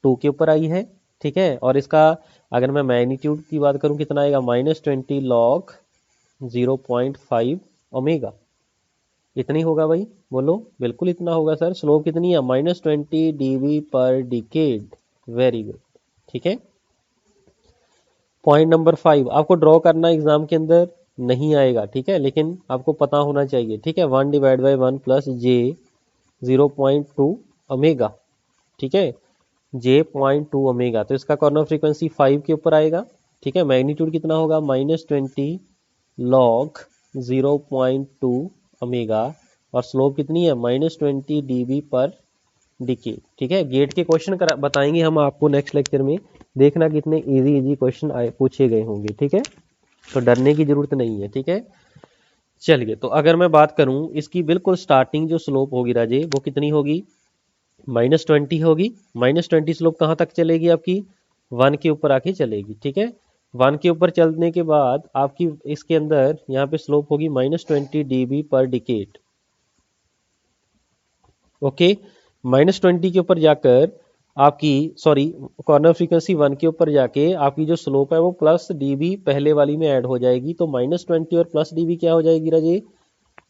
Speaker 1: 2 के ऊपर आई है, ठीक है। और इसका अगर मैं मैग्नीट्यूड की बात करूं कितना आएगा, -20 लॉग 0.5 ओमेगा। इतनी होगा भाई, बोलो बिल्कुल इतना होगा सर। स्लोप कितनी है, -20 dV per decade. Very good, ठीक है। पॉइंट नंबर 5 आपको ड्रॉ करना एग्जाम के अंदर नहीं आएगा, ठीक है, लेकिन आपको पता होना चाहिए, ठीक है। 1 divide by 1 plus J 0.2 omega, ठीक है, J.2 ओमेगा। तो इसका कॉर्नर फ्रीक्वेंसी 5 के ऊपर आएगा, ठीक है। मैग्नीट्यूड कितना होगा, -20 लॉग 0.2 ओमेगा। और स्लोप कितनी है, -20 dV पर डिकेड, ठीक है। गेट के क्वेश्चन बताएंगे हम आपको नेक्स्ट लेक्चर में, देखना कितने इजी इजी क्वेश्चन पूछे गए होंगे, ठीक है। तो डरने की जरूरत नहीं है, ठीक है। चलिए, तो अगर मैं बात करूं इसकी बिल्कुल स्टार्टिंग जो स्लोप होगी राजे, वो कितनी होगी, -20 होगी। -20 स्लोप कहाँ तक चलेगी आपकी, 1 के ऊपर आके चलेगी, ठीक है। 1 के ऊपर चलने के बाद आपकी इसके अंदर यहाँ पे स्लोप होगी -20 dB पर डिकेड। ओके, -20 के ऊपर जाकर आपकी, सॉरी, कॉर्नर फ्रीक्वेंसी 1 के ऊपर जाके आपकी जो स्लोप है वो प्लस dB पहले वाली में ऐड हो जाएगी। तो -20 और प्लस dB क्या हो जाएगी राजे,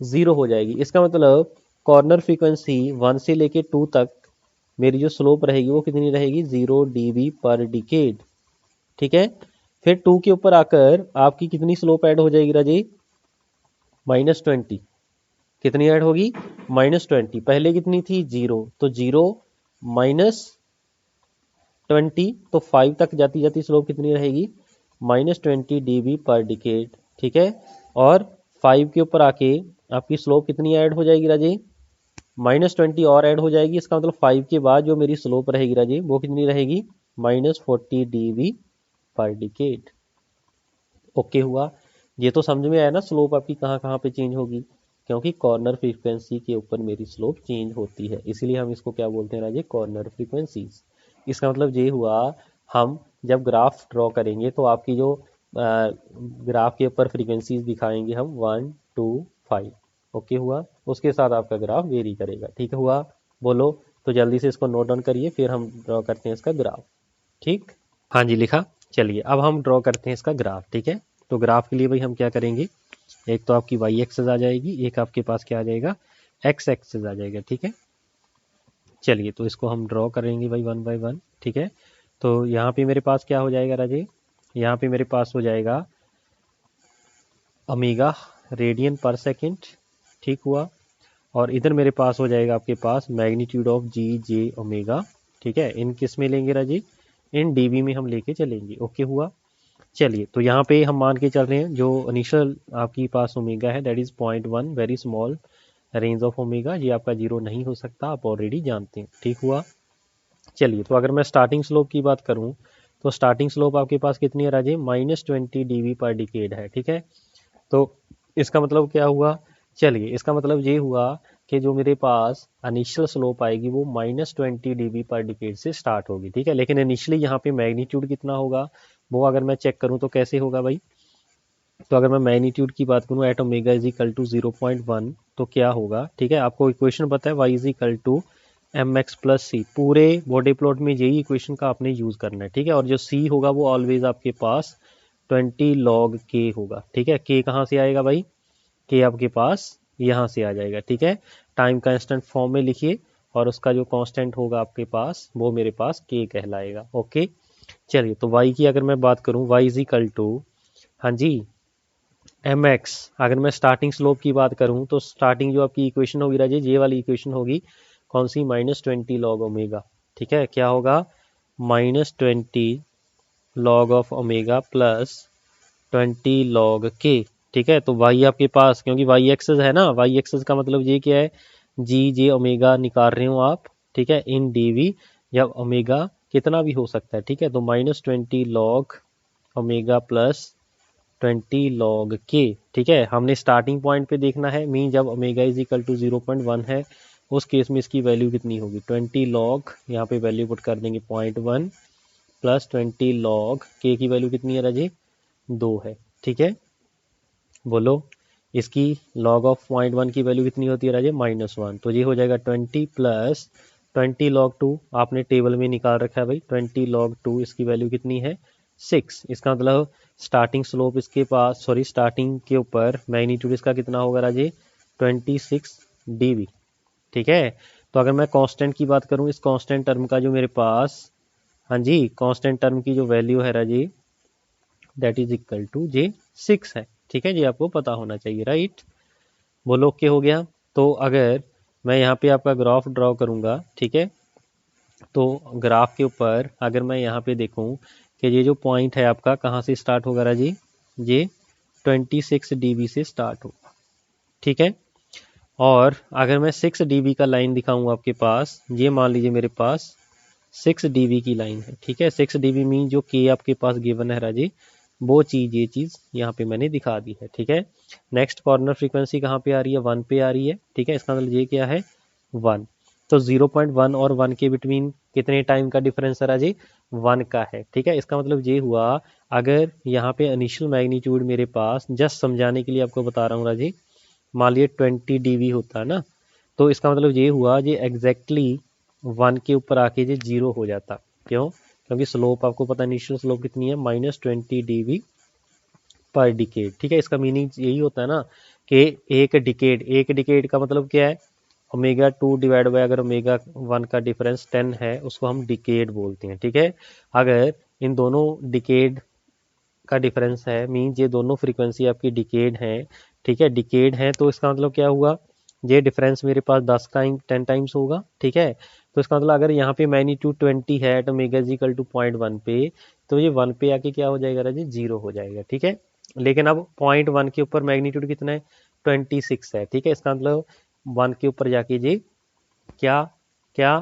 Speaker 1: 0 हो जाएगी। इसका मतलब कॉर्नर फ्रीक्वेंसी 1 से लेके 2 तक मेरी जो स्लोप रहेगी वो कितनी रहेगी, 0 dB पर डिकेड, ठीक है। फिर 2 के ऊपर आकर आपकी कितनी स्लोप ऐड हो जाएगी राजे, -20। कितनी ऐड होगी, -20। पहले कितनी थी, 0, तो 0 -20, तो 5 तक जाती जाती स्लोप कितनी रहेगी, -20 dB पर डिकेड, ठीक है। और 5 के ऊपर आके आपकी स्लोप कितनी ऐड हो जाएगी राजे, -20 और ऐड हो जाएगी। इसका मतलब 5 के बाद जो मेरी स्लोप रहेगी राजे वो कितनी रहेगी, -40 dB पर डिकेड। ओके हुआ, ये तो समझ में आया ना स्लोप आपकी कहाँ कहाँ पे चेंज होगी, क्योंकि कॉर्नर फ्रीक्वेंसी के ऊपर मेरी स्लोप चेंज होती है, इसीलिए हम इसको क्या बोलते हैं राजे, कॉर्नर फ्रीक्वेंसीज। इसका मतलब ये हुआ, हम जब ग्राफ ड्रॉ करेंगे तो आपकी जो ग्राफ के ऊपर फ्रीक्वेंसीज दिखाएंगे हम 1 2 5। ओके हुआ, उसके साथ आपका ग्राफ वेरी करेगा, ठीक हुआ। बोलो, तो जल्दी से इसको नोट डाउन करिए, फिर हम ड्रॉ करते हैं इसका ग्राफ, ठीक। हाँ जी, लिखा। चलिए अब हम ड्रॉ करते हैं इसका ग्राफ, ठीक है। तो ग्राफ के लिए भाई हम क्या करेंगे, एक तो आपकी वाई एक्सेस आ जाएगी, एक आपके पास क्या आ जाएगा, एक्स एक्सेस आ जाएगा, ठीक है। चलिए, तो इसको हम ड्रॉ करेंगे भाई 1 बाई 1, ठीक है। तो यहाँ पे मेरे पास क्या हो जाएगा राजे, यहाँ पे मेरे पास हो जाएगा ओमेगा रेडियन पर सेकेंड, ठीक हुआ। और इधर मेरे पास हो जाएगा आपके पास magnitude of G J omega, ठीक है। इन किस में लेंगे राजे, इन डीबी में हम लेके चलेंगे, ओके हुआ। चलिए, तो यहाँ पे हम मान के चल रहे हैं जो इनिशियल आपकी पास ओमेगा है that is 0.1, very small range of omega, ये आपका जीरो नहीं हो सकता, आप ऑलरेडी जानते हैं, ठीक हुआ। चलिए, तो अगर मैं स्टार्टिंग स्लोप की बात करूं तो स्टार्टिंग स्लोप आपके पास कितनी है राजे, -20 dB पर डिकेड है, ठीक है। तो इसका मतलब क्या हुआ, चलिए इसका मतलब ये हुआ कि जो मेरे पास इनिशियल स्लोप आएगी वो -20 dB पर डिकेड से स्टार्ट होगी, ठीक है। लेकिन इनिशियली यहाँ पे मैग्नीट्यूड कितना होगा, वो अगर मैं चेक करूँ तो कैसे होगा भाई, तो अगर मैं मैग्नीट्यूड की बात करूँ at omega is equal to 0.1, तो क्या होगा, ठीक है। आपको इक्वेशन पता है, y is equal to M x plus c, पूरे बॉडी प्लॉट में यही इक्वेशन का आपने यूज करना है, ठीक है। और जो c होगा वो ऑलवेज आपके पास 20 लॉग k होगा, ठीक है। k कहाँ से आएगा भाई, k आपके पास यहाँ से आ जाएगा, ठीक है। टाइम कांस्टेंट फॉर्म में लिखिए, और उसका जो कांस्टेंट होगा आपके पास वो मेरे पास k कहलाएगा, ओके। चलिए, तो y की अगर मैं बात करूँ, y इज इक्वल टू, हाँ जी, एम एक्स। अगर मैं स्टार्टिंग स्लोप की बात करूं तो स्टार्टिंग जो आपकी इक्वेशन होगी राजेश, ये वाली इक्वेशन होगी कौन सी, -20 लॉग ओमेगा, ठीक है। क्या होगा, -20 log of omega plus 20 log के, ठीक है। तो y आपके पास, क्योंकि y एक्सेस है ना, y एक्सेस का मतलब ये क्या है, जी जे ओमेगा निकाल रहे हो आप, ठीक है, इन डीवी, जब ओमेगा कितना भी हो सकता है, ठीक है। तो -20 लॉग ओमेगा प्लस 20 लॉग के। ठीक है, हमने स्टार्टिंग पॉइंट पे देखना है, मीन जब ओमेगा इज इक्वल टू 0.1 है उस केस में इसकी वैल्यू कितनी होगी, 20 लॉग, यहाँ पे वैल्यू पुट कर देंगे 0.1 प्लस 20 लॉग के की वैल्यू कितनी है राजी, 2 है। ठीक है, बोलो इसकी लॉग ऑफ 0.1 की वैल्यू कितनी होती है राजे, -1, तो ये हो जाएगा 20 प्लस 20 लॉग 2, आपने टेबल में निकाल रखा है भाई, 20 लॉग 2 इसकी वैल्यू कितनी है 6। इसका मतलब स्टार्टिंग स्लोप इसके पास, सॉरी स्टार्टिंग के ऊपर मैग्नीट्यूड इसका कितना होगा राजे, 26 dB। ठीक है, तो अगर मैं कांस्टेंट की बात करूं, इस कांस्टेंट टर्म का जो मेरे पास, हाँ जी, कांस्टेंट टर्म की जो वैल्यू है राजी दैट इज इक्वल टू जे 6 है। ठीक है जी, आपको पता होना चाहिए, राइट। बोलो ओके हो गया। तो अगर मैं यहाँ पे आपका ग्राफ ड्रॉ करूँगा, ठीक है, तो ग्राफ के ऊपर अगर मैं यहाँ पे देखूँ कि ये जो पॉइंट है आपका कहाँ से स्टार्ट होगा राजी, ये 26 dB से स्टार्ट होगा। ठीक है, और अगर मैं 6 dB का लाइन दिखाऊँ आपके पास, ये मान लीजिए मेरे पास 6 dB की लाइन है। ठीक है, 6 dB मीन जो के आपके पास गिवन है राजी, वो चीज़, ये चीज़ यहाँ पे मैंने दिखा दी है। ठीक है, नेक्स्ट कॉर्नर फ्रीक्वेंसी कहाँ पे आ रही है, 1 पे आ रही है। ठीक है, इसका मतलब ये क्या है, 1। तो 0.1 और 1 के बिटवीन कितने टाइम का डिफरेंस है राजी, 1 का है। ठीक है, इसका मतलब ये हुआ, अगर यहाँ पे इनिशियल मैग्नीट्यूड मेरे पास, जस्ट समझाने के लिए आपको बता रहा हूँ राजी, मान लीजिए 20 dB होता है ना, तो इसका मतलब ये हुआ, ये एग्जैक्टली 1 के ऊपर आके ये 0 हो जाता। क्यों, क्योंकि स्लोप आपको पता है, इनिशियल स्लोप कितनी है, -20 dB पर डिकेड। ठीक है, इसका मीनिंग यही होता है ना कि एक डिकेड का मतलब क्या है, ओमेगा 2 डिवाइड बाय अगर ओमेगा 1 का डिफरेंस 10 है उसको हम डिकेड बोलते हैं। ठीक है, अगर इन दोनों डिकेड का डिफरेंस है, मीन ये दोनों फ्रीक्वेंसी आपकी डिकेड है। ठीक है, डिकेड है तो इसका मतलब क्या हुआ, ये डिफरेंस मेरे पास 10 टाइम्स होगा। ठीक है, तो इसका मतलब अगर यहाँ पे मैग्नीट्यूड 20 है तो ओमेगा इज इक्वल टू 0.1 पे, तो ये 1 पे आके क्या हो जाएगा राजी, 0 हो जाएगा। ठीक है, लेकिन अब 0.1 के ऊपर मैग्नीट्यूड कितना है, 26 है। ठीक है, इसका मतलब 1 के ऊपर जाके जी क्या क्या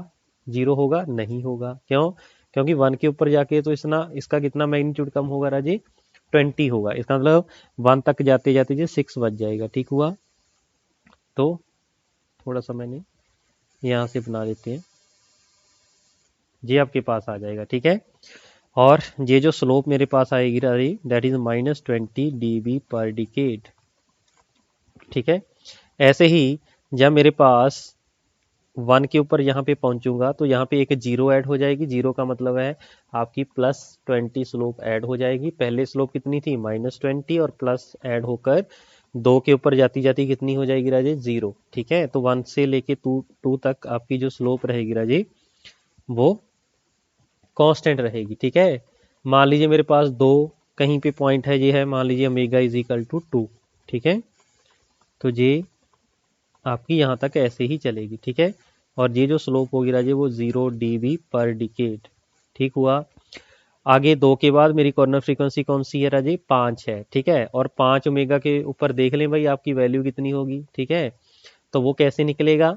Speaker 1: 0 होगा, नहीं होगा। क्यों, क्योंकि 1 के ऊपर जाके तो इसका कितना मैग्नीट्यूड कम होगा राजी, 20 होगा। इसका मतलब 1 तक जाते जाते जी 6 बच जाएगा। ठीक हुआ, तो थोड़ा सा मैंने यहाँ से बना देते हैं, ये आपके पास आ जाएगा। ठीक है, और ये जो स्लोप मेरे पास आएगी राजी that is -20 dB per decade. ठीक है, ऐसे ही जब मेरे पास 1 के ऊपर यहाँ पे पहुंचूंगा तो यहाँ पे एक 0 ऐड हो जाएगी। 0 का मतलब है आपकी +20 स्लोप ऐड हो जाएगी। पहले स्लोप कितनी थी, -20, और प्लस ऐड होकर 2 के ऊपर जाती जाती कितनी हो जाएगी राजे, 0। ठीक है, तो 1 से लेके 2 तक आपकी जो स्लोप रहेगी राजे वो कांस्टेंट रहेगी। ठीक है, मान लीजिए मेरे पास 2 कहीं पे पॉइंट है, ये है मान लीजिए ओमेगा इज इक्वल टू 2। ठीक है, तो ये आपकी यहाँ तक ऐसे ही चलेगी। ठीक है, और ये जो स्लोप होगी राजे वो 0 dB पर डिकेड। ठीक हुआ, आगे 2 के बाद मेरी कॉर्नर फ्रीक्वेंसी कौन सी है राजे, 5 है। ठीक है, और 5 ओमेगा के ऊपर देख लें भाई आपकी वैल्यू कितनी होगी। ठीक है, तो वो कैसे निकलेगा,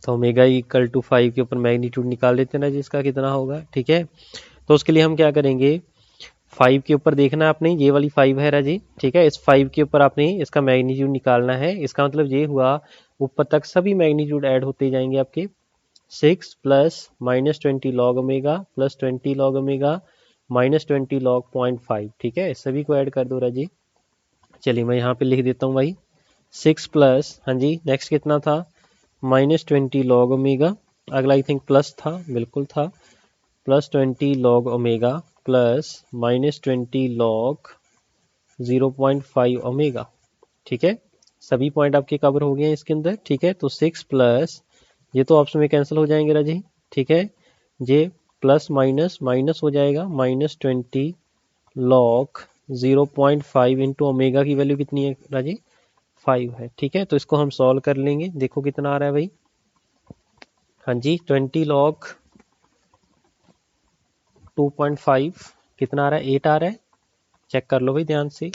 Speaker 1: तो ओमेगा इक्वल टू 5 के ऊपर मैग्नीट्यूड निकाल लेते हैं ना जिसका कितना होगा। ठीक है, तो उसके लिए हम क्या करेंगे, 5 के ऊपर देखना है आपने, ये वाली 5 है राजी। ठीक है, इस 5 के ऊपर आपने इसका मैग्नीट्यूड निकालना है। इसका मतलब ये हुआ, ऊपर तक सभी मैग्नीट्यूड ऐड होते जाएंगे आपके, 6 plus -20 log omega plus 20 log omega -20 log 0.5। ठीक है, सभी को ऐड कर दो राजी। चलिए मैं यहाँ पे लिख देता हूँ भाई, 6 प्लस, हाँ जी, नेक्स्ट कितना था, -20 लॉग ओमेगा, अगला आई थिंक प्लस था, बिल्कुल था, +20 log omega plus -20 log 0.5 omega. ठीक है, सभी पॉइंट आपके कवर हो गए हैं इसके अंदर। ठीक है, तो 6 प्लस, ये तो ऑप्शन में कैंसिल हो जाएंगे राजी। ठीक है, ये प्लस माइनस माइनस हो जाएगा, -20 लॉग 0.5 इंटू ओमेगा की वैल्यू कितनी है राजी, 5 है। ठीक है, तो इसको हम सॉल्व कर लेंगे, देखो कितना आ रहा है भाई, हाँ जी, 20 लॉग 2.5 कितना आ रहा है, 8 आ रहा है। चेक कर लो भाई ध्यान से,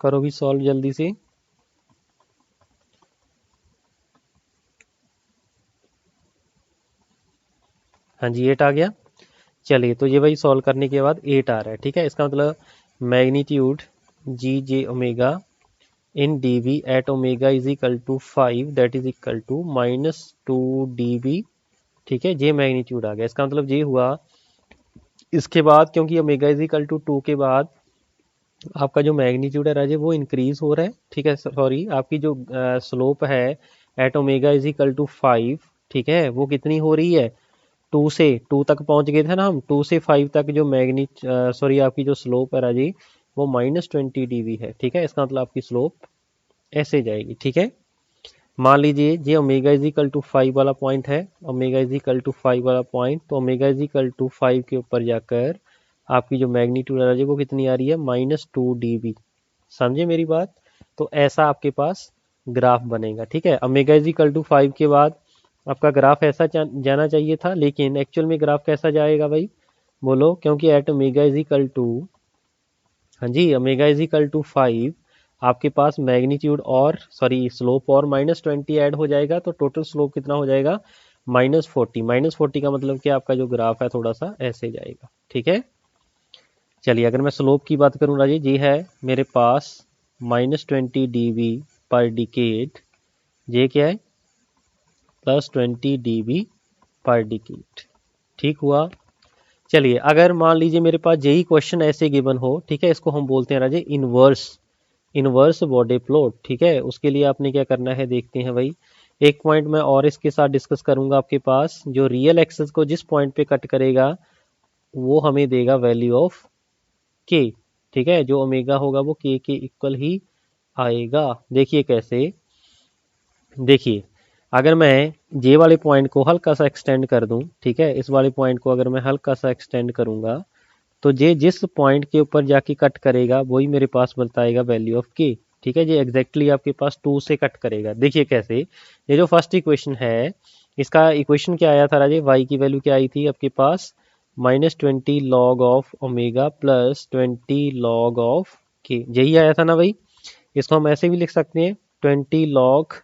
Speaker 1: करो भी सॉल्व जल्दी से। हाँ जी, 8 आ गया। चलिए तो ये वही सॉल्व करने के बाद 8 आ रहा है, ठीक है। इसका मतलब magnitude G J omega in D V at omega is equal to 5 that is equal to -2 dB, ठीक है। जे मैग्नीट्यूड आ गया। इसका मतलब ये हुआ इसके बाद, क्योंकि ओमेगा इज इक्वल टू 2 के बाद आपका जो मैग्नीट्यूड है राजे वो इंक्रीज हो रहा है, ठीक है। सॉरी, आपकी जो स्लोप है at omega is equal to 5, ठीक है, वो कितनी हो रही है, 2 से 2 तक पहुंच गए थे ना हम, 2 से 5 तक जो सॉरी आपकी जो स्लोप है राजी वो -20 dB है, ठीक है। इसका मतलब आपकी स्लोप ऐसे जाएगी, ठीक है। मान लीजिए ये ओमेगा इज इक्वल टू 5 वाला पॉइंट है, ओमेगा इज इक्वल टू 5 वाला पॉइंट, तो ओमेगा इज इक्वल टू 5 के ऊपर जाकर आपकी जो मैग्नीट्यूड है वो कितनी आ रही है, -2 dB। समझे मेरी बात। तो ऐसा आपके पास ग्राफ बनेगा, ठीक है। ओमेगा इज इक्वल टू 5 के बाद आपका ग्राफ ऐसा जाना चाहिए था, लेकिन एक्चुअल में ग्राफ कैसा जाएगा भाई, बोलो। क्योंकि at omega is equal to, हाँ जी, ओमेगा इज इक्वल टू 5 आपके पास मैग्नीट्यूड और सॉरी स्लोप और -20 ऐड हो जाएगा, तो टोटल स्लोप कितना हो जाएगा, -40। -40 का मतलब कि आपका जो ग्राफ है थोड़ा सा ऐसे जाएगा, ठीक है। चलिए अगर मैं स्लोप की बात करूँ राजी जी, है मेरे पास -20 dB पर डिकेड, ये क्या है, +20 dB पर डिकेड, ठीक हुआ। चलिए अगर मान लीजिए मेरे पास यही क्वेश्चन ऐसे गिवन हो, ठीक है, इसको हम बोलते हैं राजे इनवर्स, इनवर्स बॉडी प्लॉट, ठीक है। उसके लिए आपने क्या करना है देखते हैं भाई। एक पॉइंट मैं और इसके साथ डिस्कस करूंगा, आपके पास जो रियल एक्सेस को जिस पॉइंट पे कट करेगा वो हमें देगा वैल्यू ऑफ के, ठीक है। जो ओमेगा होगा वो के इक्वल ही आएगा। देखिए कैसे, देखिए अगर मैं जे वाले पॉइंट को हल्का सा एक्सटेंड कर दूं, ठीक है, इस वाले पॉइंट को अगर मैं हल्का सा एक्सटेंड करूंगा तो जे जिस पॉइंट के ऊपर जाके कट करेगा वही मेरे पास बताएगा वैल्यू ऑफ के, ठीक है। ये एग्जैक्टली आपके पास 2 से कट करेगा। देखिए कैसे, ये जो फर्स्ट इक्वेशन है इसका इक्वेशन क्या आया था राजे, वाई की वैल्यू क्या आई थी आपके पास, -20 log of omega +20 log of के, यही आया था ना भाई। इसको हम ऐसे भी लिख सकते हैं 20 log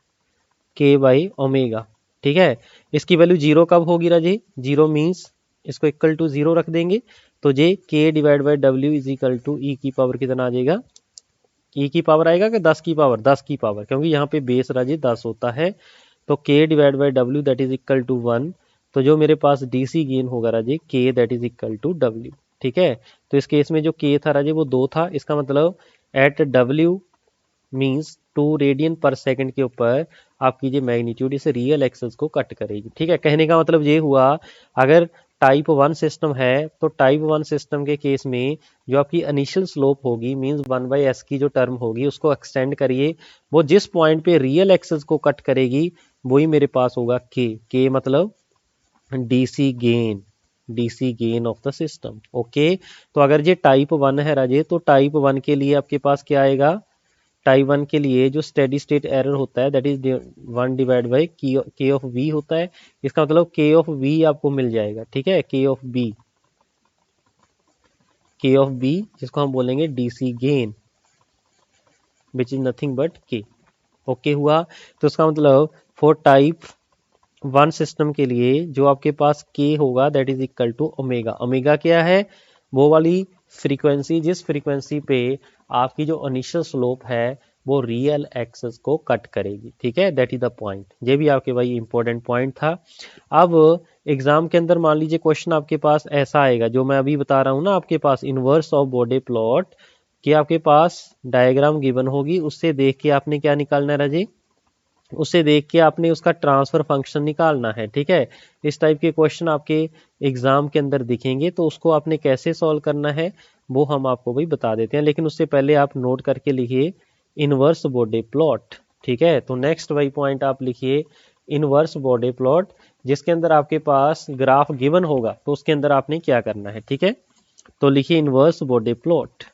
Speaker 1: के बाई ओमेगा, ठीक है। इसकी वैल्यू जीरो कब होगी राजे, जीरो मीन्स इसको इक्वल टू जीरो रख देंगे, तो जे के डिवाइड बाई डब्ल्यू इज इक्वल टू ई की पावर कितना आ जाएगा, ई की पावर आएगा कि 10 की पावर, 10 की पावर, क्योंकि यहाँ पे बेस राजे 10 होता है। तो K divide by W that is equal to 1, तो जो मेरे पास डीसी गेन होगा Raje K that is equal to W, ठीक है। तो इस केस में जो के था राजे वो 2 था, इसका मतलब एट डब्ल्यू मीन्स 2 रेडियन पर सेकंड के ऊपर आपकी जो मैग्नीट्यूड इस रियल एक्सेस को कट करेगी, ठीक है। कहने का मतलब ये हुआ, अगर टाइप 1 सिस्टम है तो टाइप 1 सिस्टम के केस में जो आपकी इनिशियल स्लोप होगी मींस 1/s की जो टर्म होगी उसको एक्सटेंड करिए, वो जिस पॉइंट पे रियल एक्सेस को कट करेगी वही मेरे पास होगा के मतलब DC gain, DC gain of the system, okay. तो अगर ये टाइप 1 है राजे तो टाइप 1 के लिए आपके पास क्या आएगा, टाइप 1 के लिए जो स्टेडी स्टेट एरर होता है दैट इज 1 डिवाइड बाई के ऑफ वी होता है। इसका मतलब के ऑफ वी आपको मिल जाएगा, ठीक है, के ऑफ बी, के ऑफ बी जिसको हम बोलेंगे DC gain which is nothing but के, ओके हुआ। तो इसका मतलब फॉर टाइप 1 सिस्टम के लिए जो आपके पास के होगा that is equal to omega, omega क्या है, वो वाली फ्रीक्वेंसी जिस फ्रीक्वेंसी पे आपकी जो इनिशियल स्लोप है वो रियल एक्सेस को कट करेगी, ठीक है। दैट इज द पॉइंट, ये भी आपके भाई इंपॉर्टेंट पॉइंट था। अब एग्जाम के अंदर मान लीजिए क्वेश्चन आपके पास ऐसा आएगा जो मैं अभी बता रहा हूँ ना, आपके पास इनवर्स ऑफ बॉडी प्लॉट कि आपके पास डायग्राम गिवन होगी, उससे देख के आपने क्या निकालना है राजे, उससे देख के आपने उसका ट्रांसफर फंक्शन निकालना है, ठीक है। इस टाइप के क्वेश्चन आपके एग्जाम के अंदर दिखेंगे, तो उसको आपने कैसे सॉल्व करना है वो हम आपको भी बता देते हैं, लेकिन उससे पहले आप नोट करके लिखिए इनवर्स बॉडी प्लॉट, ठीक है। तो नेक्स्ट वही पॉइंट आप लिखिए इनवर्स बॉडी प्लॉट, जिसके अंदर आपके पास ग्राफ गिवन होगा तो उसके अंदर आपने क्या करना है, ठीक है। तो लिखिए इनवर्स बॉडी प्लॉट,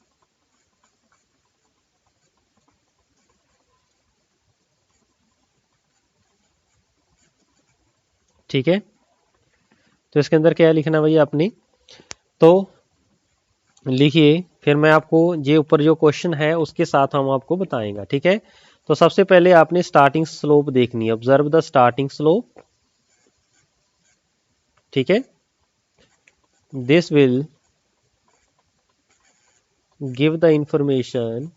Speaker 1: ठीक है। तो इसके अंदर क्या लिखना भैया आपने, तो लिखिए, फिर मैं आपको ये ऊपर जो क्वेश्चन है उसके साथ हम आपको बताएंगे, ठीक है। तो सबसे पहले आपने स्टार्टिंग स्लोप देखनी है, ऑब्जर्व द स्टार्टिंग स्लोप, ठीक है। This will give the information,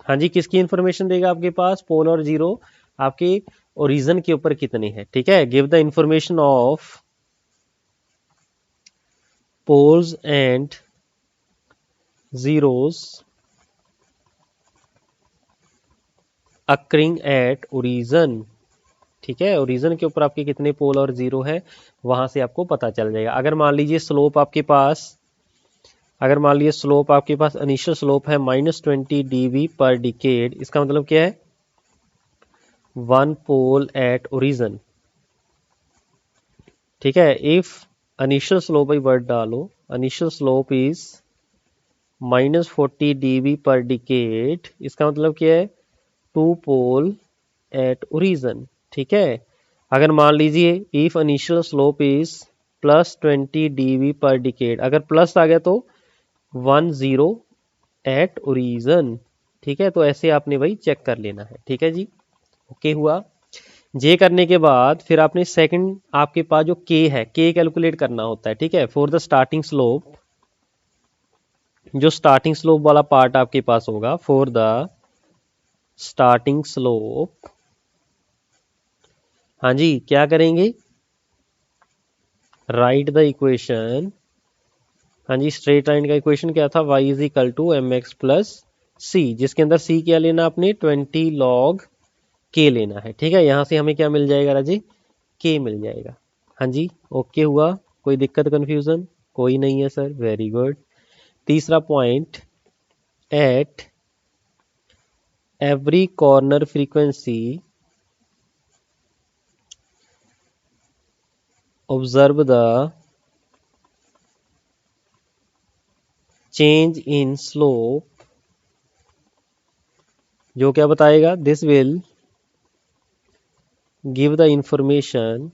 Speaker 1: हाँ जी, किसकी इंफॉर्मेशन देगा आपके पास, पोल और जीरो आपके ओरिजिन के ऊपर कितने हैं, ठीक है। Give the information of poles and zeros occurring at origin, ठीक है। ओरिजिन के ऊपर आपके कितने पोल और जीरो है वहां से आपको पता चल जाएगा। अगर मान लीजिए स्लोप आपके पास, अगर मान लीजिए स्लोप आपके पास इनिशियल स्लोप है -20 dB पर डिकेड, इसका मतलब क्या है, वन पोल एट ओरिजिन, ठीक है। इफ इनिशियल स्लोप भाई वर्ड डालो, initial slope is -40 dB per decade, इसका मतलब क्या है, टू पोल एट ओरिजिन, ठीक है। अगर मान लीजिए if initial slope is +20 dB per decade, अगर प्लस आ गया तो 10 एट ओरिजिन, ठीक है। तो ऐसे आपने भाई चेक कर लेना है, ठीक है जी। ओके हुआ। जे करने के बाद फिर आपने सेकंड आपके पास जो के है, के कैलकुलेट करना होता है, ठीक है। फॉर द स्टार्टिंग स्लोप, जो स्टार्टिंग स्लोप वाला पार्ट आपके पास होगा, फॉर द स्टार्टिंग स्लोप, हाँ जी, क्या करेंगे, राइट द इक्वेशन, हाँ जी, स्ट्रेट लाइन का इक्वेशन क्या था, y is equal to mx plus c, जिसके अंदर c क्या लेना आपने, 20 log k लेना है, ठीक है। यहां से हमें क्या मिल जाएगा राजी, k मिल जाएगा, हाँ जी। ओके हुआ, कोई दिक्कत कंफ्यूजन, कोई नहीं है सर, वेरी गुड। तीसरा point, at every corner frequency observe the change in slope, जो क्या बताएगा, this will give the information,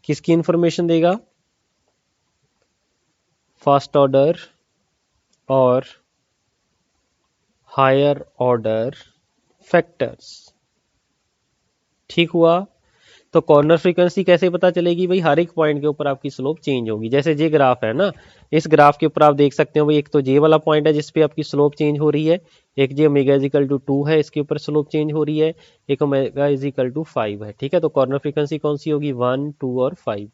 Speaker 1: किसकी इंफॉर्मेशन देगा, फर्स्ट ऑर्डर और हायर ऑर्डर फैक्टर्स, ठीक हुआ। तो कॉर्नर फ्रीक्वेंसी कैसे पता चलेगी भाई, हर एक पॉइंट के ऊपर आपकी स्लोप चेंज होगी। जैसे जे ग्राफ है ना, इस ग्राफ के ऊपर आप देख सकते हो भाई, एक तो जे वाला पॉइंट है जिसपे आपकी स्लोप चेंज हो रही है, एक जे ओमेगा इज इक्वल टू 2 है, इसके ऊपर स्लोप चेंज हो रही है, एक ओमेगा इज इक्वल टू 5 है, ठीक है। तो कॉर्नर फ्रीक्वेंसी कौन सी होगी, 1, 2 और 5।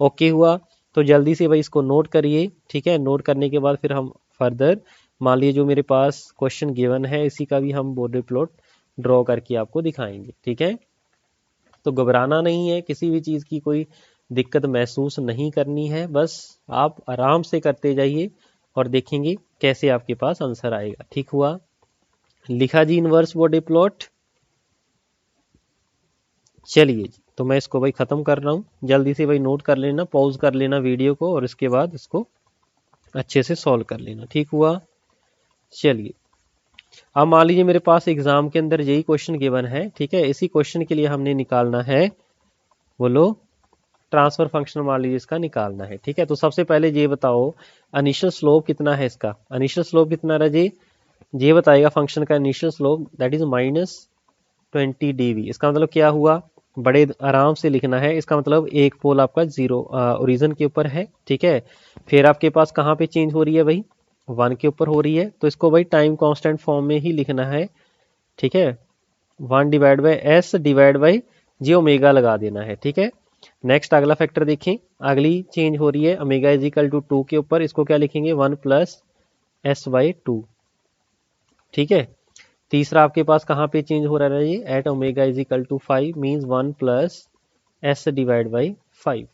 Speaker 1: ओके हुआ। तो जल्दी से भाई इसको नोट करिए, ठीक है। नोट करने के बाद फिर हम फर्दर, मान लीजिए जो मेरे पास क्वेश्चन गिवन है इसी का भी हम बॉर्डर प्लॉट ड्रॉ करके आपको दिखाएंगे, ठीक है। तो घबराना नहीं है, किसी भी चीज़ की कोई दिक्कत महसूस नहीं करनी है, बस आप आराम से करते जाइए और देखेंगे कैसे आपके पास आंसर आएगा, ठीक हुआ। लिखा जी इनवर्स बॉर्डर प्लॉट, चलिए जी, तो मैं इसको भाई ख़त्म कर रहा हूँ, जल्दी से भाई नोट कर लेना, पॉज कर लेना वीडियो को और इसके बाद इसको अच्छे से सॉल्व कर लेना, ठीक हुआ। चलिए, अब मान लीजिए मेरे पास एग्जाम के अंदर यही क्वेश्चन गिवन है, ठीक है। इसी क्वेश्चन के लिए हमने निकालना है, बोलो, ट्रांसफर फंक्शन मान लीजिए इसका निकालना है, ठीक है। तो सबसे पहले ये बताओ इनिशियल स्लोप कितना है इसका, इनिशियल स्लोप कितना रहा जी, ये बताएगा फंक्शन का initial slope, that is -20 dB। इसका मतलब क्या हुआ, बड़े आराम से लिखना है, इसका मतलब एक पोल आपका जीरो ओरिजिन के ऊपर है, ठीक है। फिर आपके पास कहाँ पे चेंज हो रही है भाई, 1 के ऊपर हो रही है, तो इसको भाई टाइम कांस्टेंट फॉर्म में ही लिखना है, ठीक है। 1/s/, जी ओमेगा लगा देना है, ठीक है। नेक्स्ट अगला फैक्टर देखें, अगली चेंज हो रही है ओमेगा इज इक्वल टू 2 के ऊपर, इसको क्या लिखेंगे, 1+s/2, ठीक है। तीसरा आपके पास कहाँ पे चेंज हो रहा है ये, at omega is equal to 5 means 1+s/5।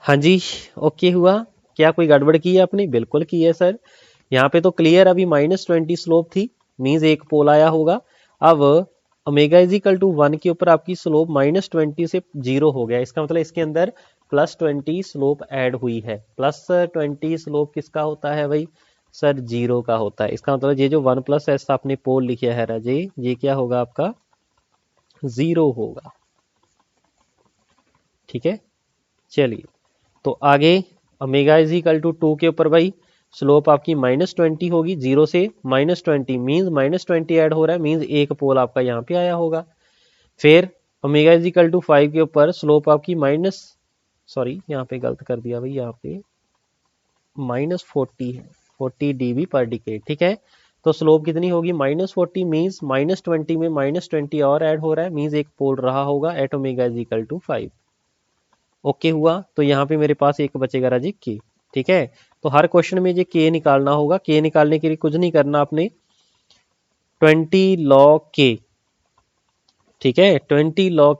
Speaker 1: हाँ जी, ओके हुआ। क्या कोई गड़बड़ की है आपने, बिल्कुल की है सर। यहाँ पे तो क्लियर अभी -20 स्लोप थी, मीन्स एक पोल आया होगा। अब ओमेगा इज इक्वल टू 1 के ऊपर आपकी स्लोप -20 से 0 हो गया, इसका मतलब इसके अंदर +20 स्लोप ऐड हुई है। +20 स्लोप किसका होता है भाई, सर 0 का होता है। इसका मतलब ये जो 1+s आपने पोल लिखा है राजे, ये क्या होगा आपका, 0 होगा, ठीक है। चलिए, तो आगे ओमेगा इज इक्वल टू 2 के ऊपर भाई स्लोप आपकी -20 होगी, 0 से -20 मीन्स -20 ऐड हो रहा है, मीन्स एक पोल आपका यहाँ पे आया होगा। फिर ओमेगा इज इक्वल टू 5 के ऊपर स्लोप आपकी यहाँ पे गलत कर दिया भाई, यहाँ पे -40 है, 40 dB पर डिकेड, ठीक है। तो स्लोप कितनी होगी, -40 मीन्स -20 में -20 और ऐड हो रहा है, मीन्स एक पोल रहा होगा at omega is equal to 5। Okay हुआ, तो यहाँ पे मेरे पास एक बचेगा राजी के, ठीक है। तो हर क्वेश्चन में ये के निकालना होगा। के निकालने के लिए कुछ नहीं करना आपने, 20 log के, ठीक है, 20 log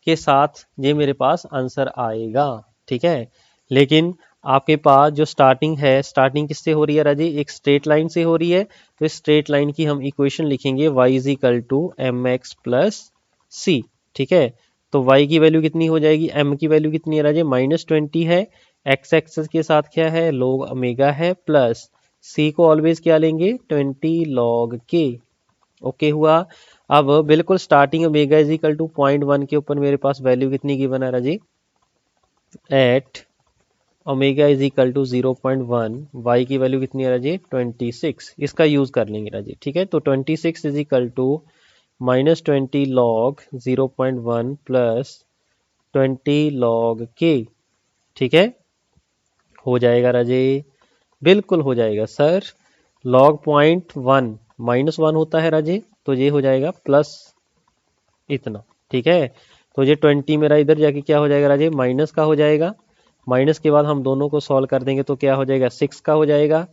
Speaker 1: के साथ ये मेरे पास आंसर आएगा, ठीक है। लेकिन आपके पास जो स्टार्टिंग है, स्टार्टिंग किससे हो रही है राजी, एक स्ट्रेट लाइन से हो रही है। तो इस स्ट्रेट लाइन की हम इक्वेशन लिखेंगे y is equal to M x plus c, ठीक है। तो y की वैल्यू कितनी हो जाएगी, m की वैल्यू कितनी है राजी, -20 है, x एक्सेस के साथ क्या है, log ओमेगा है, प्लस c को ऑलवेज क्या लेंगे, 20 log k। ओके हुआ। अब बिल्कुल starting omega is equal to 0.1 के ऊपर मेरे पास वैल्यू कितनी गिवन है राजी, at omega is equal to 0.1, y की वैल्यू कितनी है राजी, 26। इसका यूज कर लेंगे राजी, ठीक है। तो 26 is equal to -20 log 0.1 plus 20 log k, ठीक है। हो जाएगा राजी, बिल्कुल हो जाएगा सर। log 0.1 -1 होता है राजी, तो ये हो जाएगा प्लस इतना, ठीक है। तो ये 20 मेरा इधर जाके क्या हो जाएगा राजे, माइनस का हो जाएगा। माइनस के बाद हम दोनों को सॉल्व कर देंगे तो क्या हो जाएगा, 6 का हो जाएगा।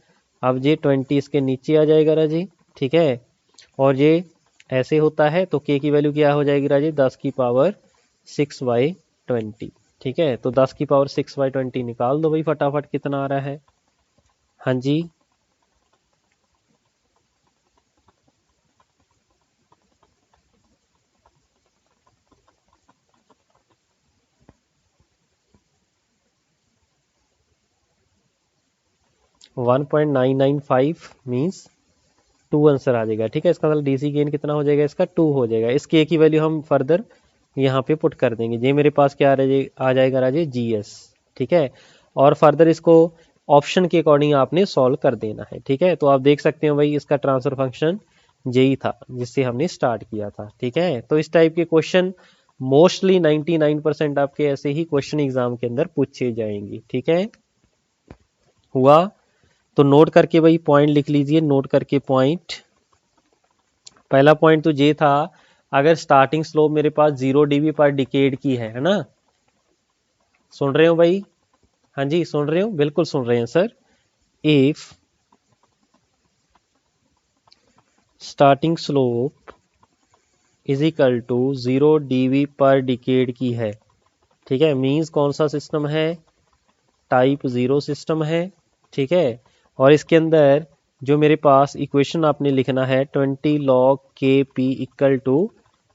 Speaker 1: अब ये 20 इसके नीचे आ जाएगा राजी, ठीक है। और ये ऐसे होता है तो के की वैल्यू क्या हो जाएगी राजी, 10 की पावर 6/20, ठीक है। तो 10 की पावर 6/20 निकाल दो भाई फटाफट, कितना आ रहा है, हाँ जी 1.995 मीन्स 2 आंसर आ जाएगा, ठीक है। इसका मतलब डीसी गेन कितना हो जाएगा, इसका 2 हो जाएगा। इस के की वैल्यू हम फर्दर यहाँ पे पुट कर देंगे। ये मेरे पास क्या आ जाएगा राजे, जीएस, ठीक है। और फर्दर इसको ऑप्शन के अकॉर्डिंग आपने सॉल्व कर देना है, ठीक है। तो आप देख सकते हो भाई इसका ट्रांसफर फंक्शन यही था जिससे हमने स्टार्ट किया था, ठीक है। तो इस टाइप के क्वेश्चन मोस्टली 99% आपके ऐसे ही क्वेश्चन एग्जाम के अंदर पूछे जाएंगे, ठीक है। हुआ, तो नोट करके भाई पॉइंट लिख लीजिए, नोट करके पॉइंट। पहला पॉइंट तो ये था, अगर स्टार्टिंग स्लोप मेरे पास 0 dB पर डिकेड की है ना, सुन रहे हो भाई, हाँ जी सुन रहे हो, बिल्कुल सुन रहे हैं sir. If starting slope is equal to 0 dB per decade की है, ठीक है, मींस कौन सा सिस्टम है, टाइप 0 सिस्टम है, ठीक है। और इसके अंदर जो मेरे पास इक्वेशन आपने लिखना है 20 log kp इक्वल टू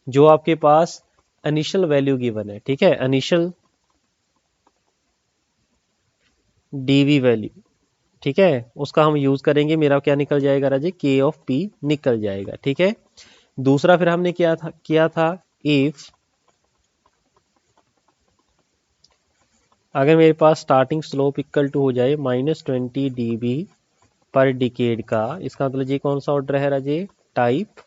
Speaker 1: जो आपके पास इनिशियल वैल्यू गिवन है, ठीक है, इनिशियल डीवी वैल्यू, ठीक है, उसका हम यूज करेंगे। मेरा क्या निकल जाएगा राजे, के ऑफ पी निकल जाएगा, ठीक है। दूसरा फिर हमने किया था इफ अगर मेरे पास स्टार्टिंग स्लोप इक्वल टू हो जाए -20 dB पर डिकेड का, इसका मतलब ये कौन सा ऑर्डर है राजे, टाइप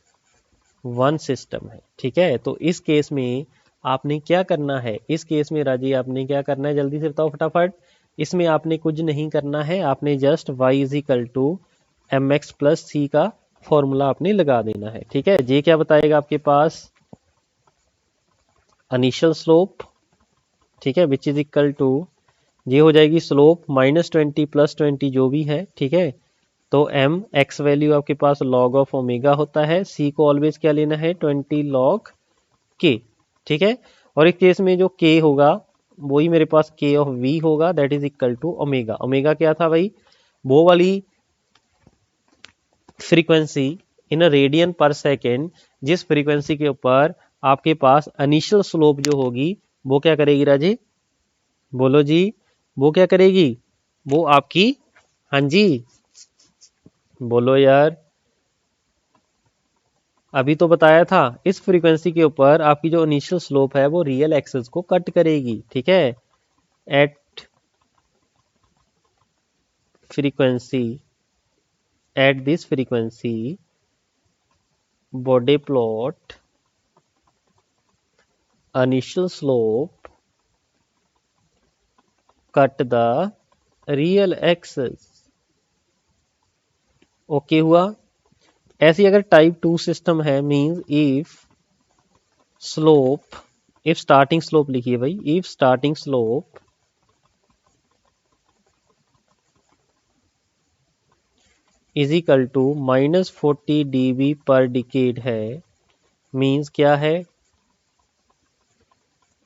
Speaker 1: 1 सिस्टम है, ठीक है। तो इस केस में आपने क्या करना है, इस केस में राजी आपने क्या करना है, जल्दी से बताओ फटाफट। इसमें आपने कुछ नहीं करना है, आपने just y is equal to M x plus c का फॉर्मूला आपने लगा देना है, ठीक है। ये क्या बताएगा आपके पास, इनिशियल स्लोप, ठीक है, विच इज इक्वल टू ये हो जाएगी स्लोप -20 + 20 जो भी है, ठीक है। तो m x वैल्यू आपके पास log ऑफ ओमेगा होता है, c को ऑलवेज क्या लेना है, 20 log k, ठीक है। और इस केस में जो k होगा वही मेरे पास k ऑफ v होगा, that is equal to omega. Omega क्या था भाई, वो वाली frequency in radian per second जिस फ्रीक्वेंसी के ऊपर आपके पास इनिशियल स्लोप जो होगी वो क्या करेगी राजे, बोलो जी, वो क्या करेगी, वो आपकी, हाँ जी बोलो यार, अभी तो बताया था इस फ्रीक्वेंसी के ऊपर आपकी जो इनिशियल स्लोप है वो रियल एक्सेस को कट करेगी, ठीक है, eight frequency, at this frequency, body plot initial slope cut the real axis. Okay हुआ। ऐसी अगर टाइप 2 सिस्टम है, means if slope, if starting slope लिखिए भाई, if starting slope is equal to -40 dB per decade है, means क्या है,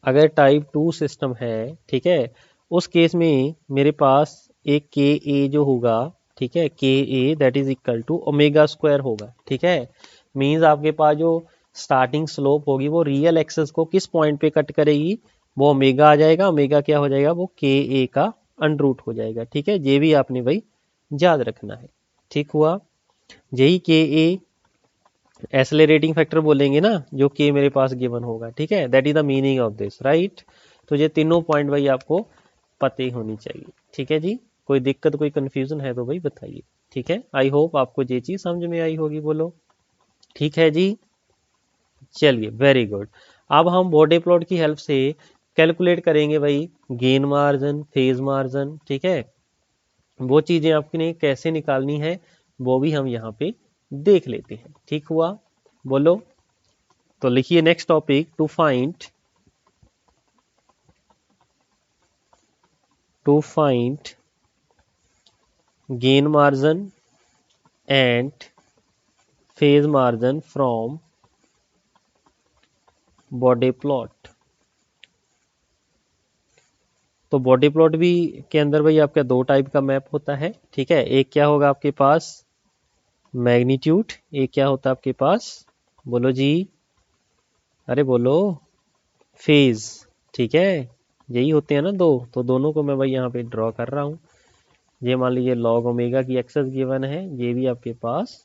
Speaker 1: अगर टाइप 2 सिस्टम है, ठीक है, उस केस में मेरे पास एक के ए जो होगा, ठीक है, K a that is equal to omega square होगा, ठीक है। मींस आपके पास जो स्टार्टिंग स्लोप होगी वो रियल एक्सेस को किस पॉइंट पे कट करेगी, वो ओमेगा आ जाएगा, ओमेगा क्या हो जाएगा, वो के ए का अंडरूट हो जाएगा, ठीक है। ये भी आपने भाई याद रखना है, ठीक हुआ। यही के ए एक्सेलरेटिंग फैक्टर बोलेंगे ना, जो के मेरे पास गिवन होगा, ठीक है, that is the meaning of this, right. तो ये तीनों पॉइंट भाई आपको पते होनी चाहिए, ठीक है जी। कोई दिक्कत, कोई कंफ्यूजन है तो भाई बताइए, ठीक है। आई होप आपको ये चीज समझ में आई होगी, बोलो ठीक है जी। चलिए वेरी गुड। अब हम बॉडी प्लॉट की हेल्प से कैलकुलेट करेंगे भाई गेन मार्जिन, फेज मार्जिन, ठीक है। वो चीजें आपने कैसे निकालनी है वो भी हम यहाँ पे देख लेते हैं, ठीक हुआ, बोलो। तो लिखिए next topic, to find gain margin and phase margin from Bode plot. तो बॉडी प्लॉट भी के अंदर भाई आपका दो टाइप का मैप होता है, ठीक है। एक क्या होगा आपके पास मैग्नीट्यूड, एक क्या होता है आपके पास, बोलो जी, अरे बोलो, फेज, ठीक है। यही होते हैं ना दो, तो दोनों को मैं भाई यहाँ पे ड्रॉ कर रहा हूँ। ये मान लीजिए लॉग ओमेगा की एक्सेस गिवन है, ये भी आपके पास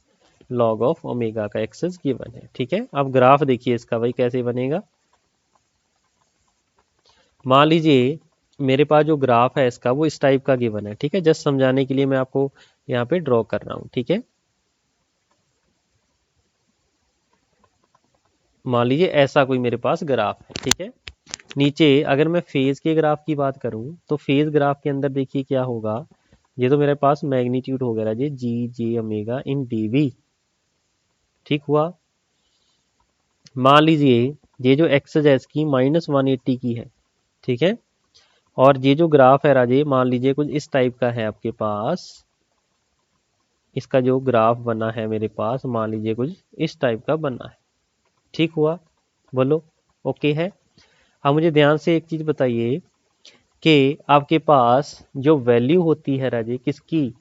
Speaker 1: लॉग ऑफ ओमेगा का एक्सेस गिवन है, ठीक है। अब ग्राफ देखिए इसका भाई कैसे बनेगा। मान लीजिए मेरे पास जो ग्राफ है इसका वो इस टाइप का गिवन है, ठीक है। जस्ट समझाने के लिए मैं आपको यहाँ पे ड्रॉ कर रहा हूँ, ठीक है। मान लीजिए ऐसा कोई मेरे पास ग्राफ है, ठीक है। नीचे अगर मैं फेज के ग्राफ की बात करूं तो फेज ग्राफ के अंदर देखिए क्या होगा, ये तो मेरे पास मैग्नीट्यूड हो गया जी, जी जे ओमेगा इन डीवी, ठीक हुआ। मान लीजिए ये जो एक्सेस है इसकी -180 की है, ठीक है। और ये जो ग्राफ है राजे, मान लीजिए कुछ इस टाइप का है आपके पास, इसका जो ग्राफ बना है मेरे पास, मान लीजिए कुछ इस टाइप का बना है, ठीक हुआ, बोलो ओके है। अब मुझे ध्यान से एक चीज बताइए कि आपके पास जो वैल्यू होती है राजे किसकी,